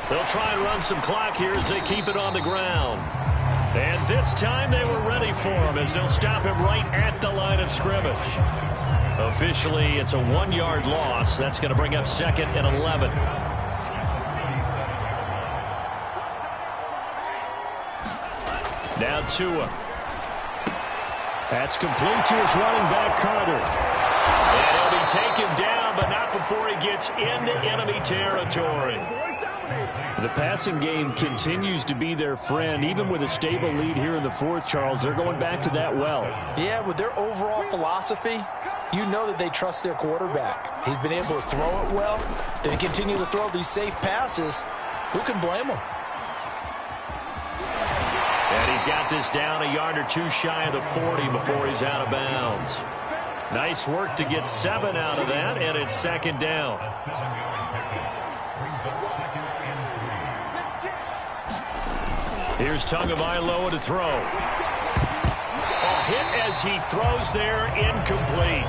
They'll try and run some clock here as they keep it on the ground. And this time they were ready for him as they'll stop him right at the line of scrimmage. Officially, it's a 1-yard loss. That's going to bring up 2nd and 11. Now Tua. That's complete to his running back, Carter. And he'll be taken down, but not before he gets into enemy territory. The passing game continues to be their friend. Even with a stable lead here in the fourth, Charles, they're going back to that well. Yeah, with their overall philosophy, you know that they trust their quarterback. He's been able to throw it well. They continue to throw these safe passes. Who can blame him? And he's got this down a yard or two shy of the 40 before he's out of bounds. Nice work to get 7 out of that, and it's second down. Here's Tagovailoa to throw. A hit as he throws there, incomplete.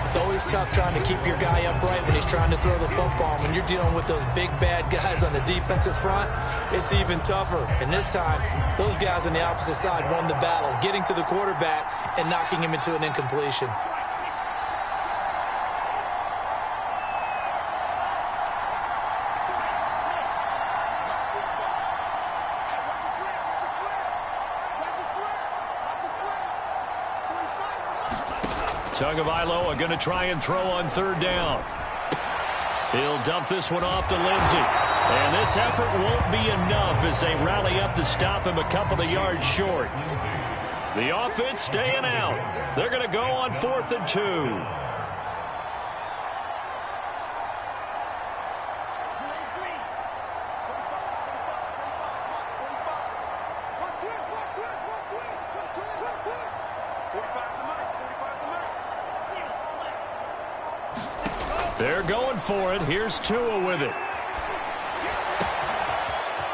It's always tough trying to keep your guy upright when he's trying to throw the football. When you're dealing with those big, bad guys on the defensive front, it's even tougher. And this time, those guys on the opposite side won the battle, getting to the quarterback and knocking him into an incompletion. Tagovailoa going to try and throw on third down. He'll dump this one off to Lindsey. And this effort won't be enough as they rally up to stop him a couple of yards short. The offense staying out. They're going to go on 4th and 2. They're going for it. Here's Tua with it.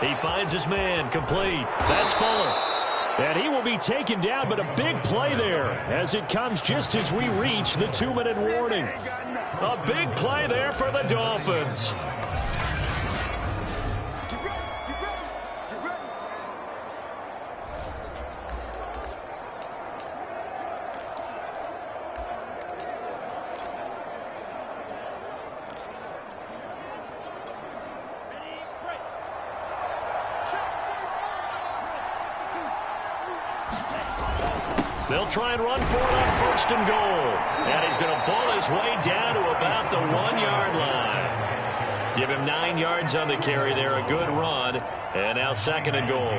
He finds his man, complete. That's Fuller. And he will be taken down, but a big play there as it comes just as we reach the 2-minute warning. A big play there for the Dolphins. They'll try and run for it on 1st and goal. And he's going to pull his way down to about the 1-yard line. Give him 9 yards on the carry there. A good run. And now 2nd and goal.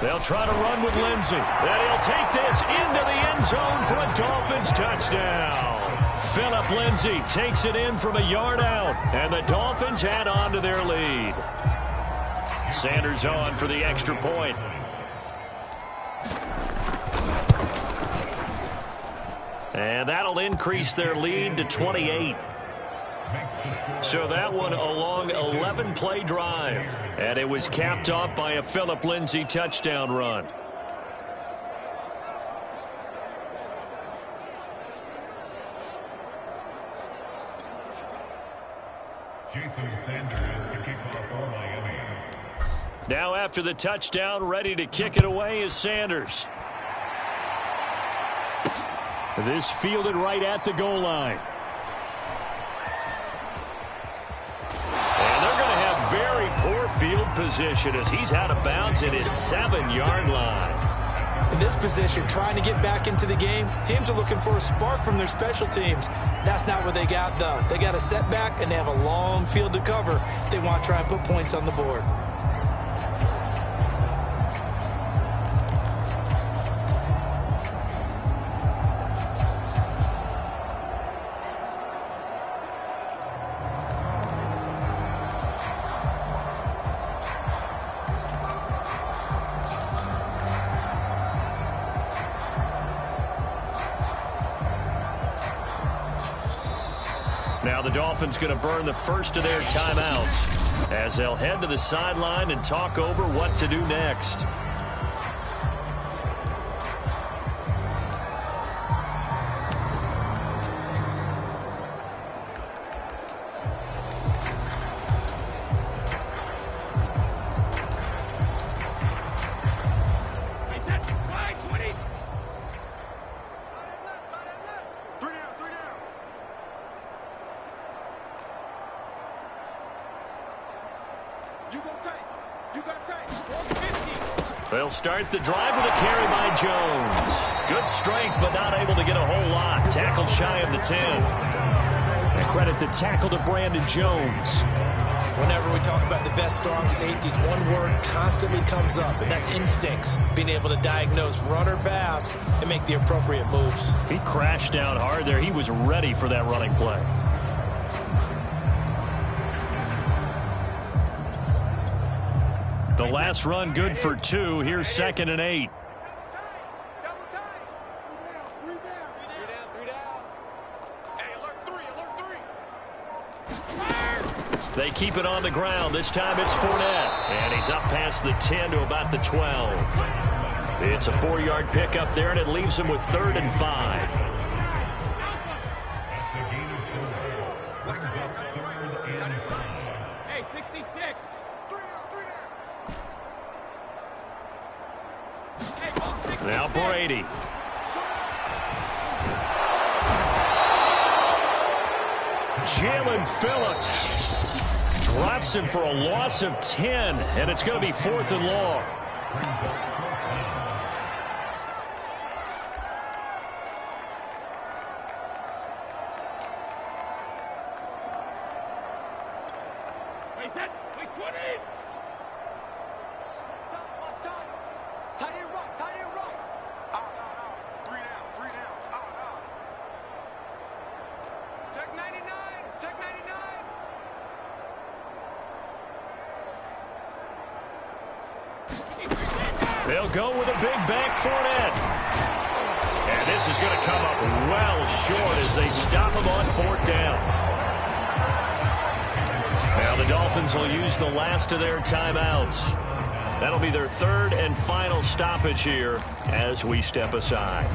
They'll try to run with Lindsey. And he'll take this into the end zone for a Dolphins touchdown. Phillip Lindsay takes it in from a yard out. And the Dolphins add on to their lead. Sanders on for the extra point. And that'll increase their lead to 28. So that one a long 11-play drive. And it was capped off by a Phillip Lindsay touchdown run. Jason Sanders to kick off for Miami. Now after the touchdown, ready to kick it away is Sanders. This fielded right at the goal line. And they're going to have very poor field position as he's out of bounds at his 7-yard line. In this position, trying to get back into the game, teams are looking for a spark from their special teams. That's not what they got, though. They got a setback, and they have a long field to cover if they want to try and put points on the board. Now the Dolphins going to burn the first of their timeouts as they'll head to the sideline and talk over what to do next. You got time. 450. They'll start the drive with a carry by Jones. Good strength, but not able to get a whole lot. Tackle shy of the 10. And credit the tackle to Brandon Jones. Whenever we talk about the best strong safeties, one word constantly comes up, and that's instincts. Being able to diagnose run or pass and make the appropriate moves. He crashed down hard there. He was ready for that running play. The last run good for 2. Here's 2nd and 8. Double time. Three down. Hey, alert 3. They keep it on the ground. This time it's Fournette. And he's up past the 10 to about the 12. It's a 4-yard pickup there, and it leaves him with 3rd and 5. Hey, 66. 3 down. Now Brady. Jalen Phillips drops him for a loss of 10, and it's going to be 4th and long. Wait, 20. Tight end right. No. 3 down. Check 99. Check 99. They'll go with a big back Fournette. And this is going to come up well short as they stop him on 4th down. Now the Dolphins will use the last of their timeouts. That'll be their 3rd and final stoppage here as we step aside.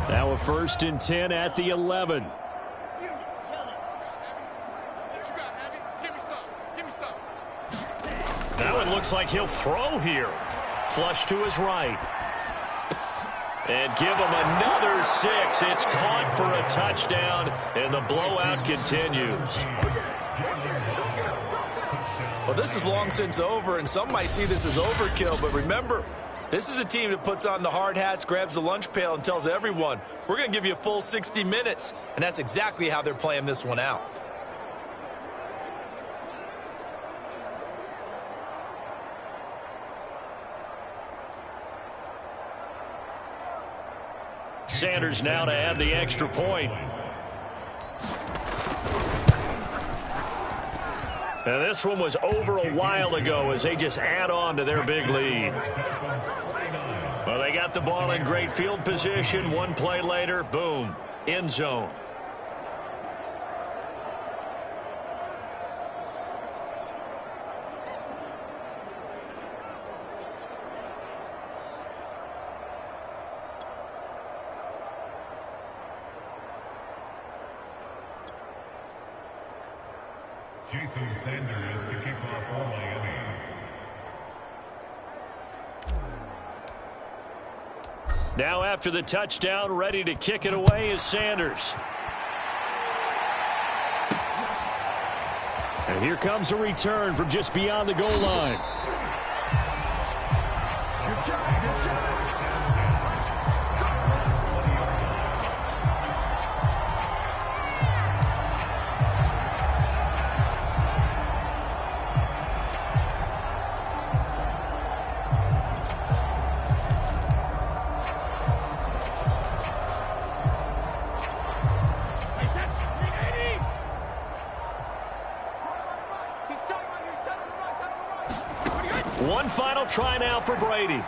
Now a 1st and 10 at the 11. What you got, Heavy? Give me some. Now it looks like he'll throw here. Flush to his right. And give him another 6. It's caught for a touchdown, and the blowout continues. Well, this is long since over, and some might see this as overkill, but remember, this is a team that puts on the hard hats, grabs the lunch pail, and tells everyone, we're going to give you a full 60 minutes, and that's exactly how they're playing this one out. Sanders now to add the extra point. And this one was over a while ago as they just add on to their big lead. Well, they got the ball in great field position. One play later, boom, end zone. Jason Sanders to kick off for Miami. Now after the touchdown, ready to kick it away is Sanders. And here comes a return from just beyond the goal line. Good job. One final try now for Brady.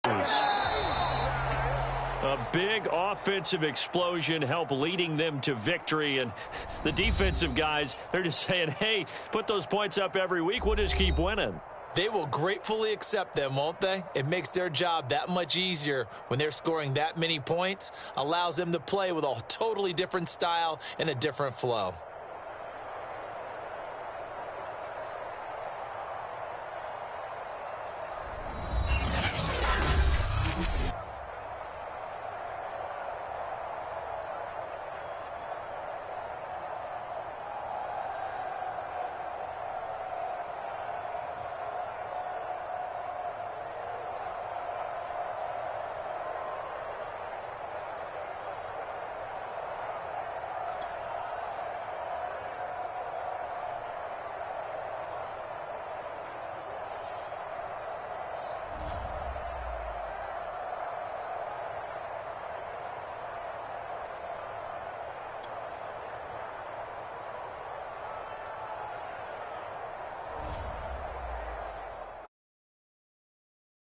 And a big offensive explosion helped leading them to victory. And the defensive guys, they're just saying, hey, put those points up every week. We'll just keep winning. They will gratefully accept them, won't they? It makes their job that much easier when they're scoring that many points, allows them to play with a totally different style and a different flow.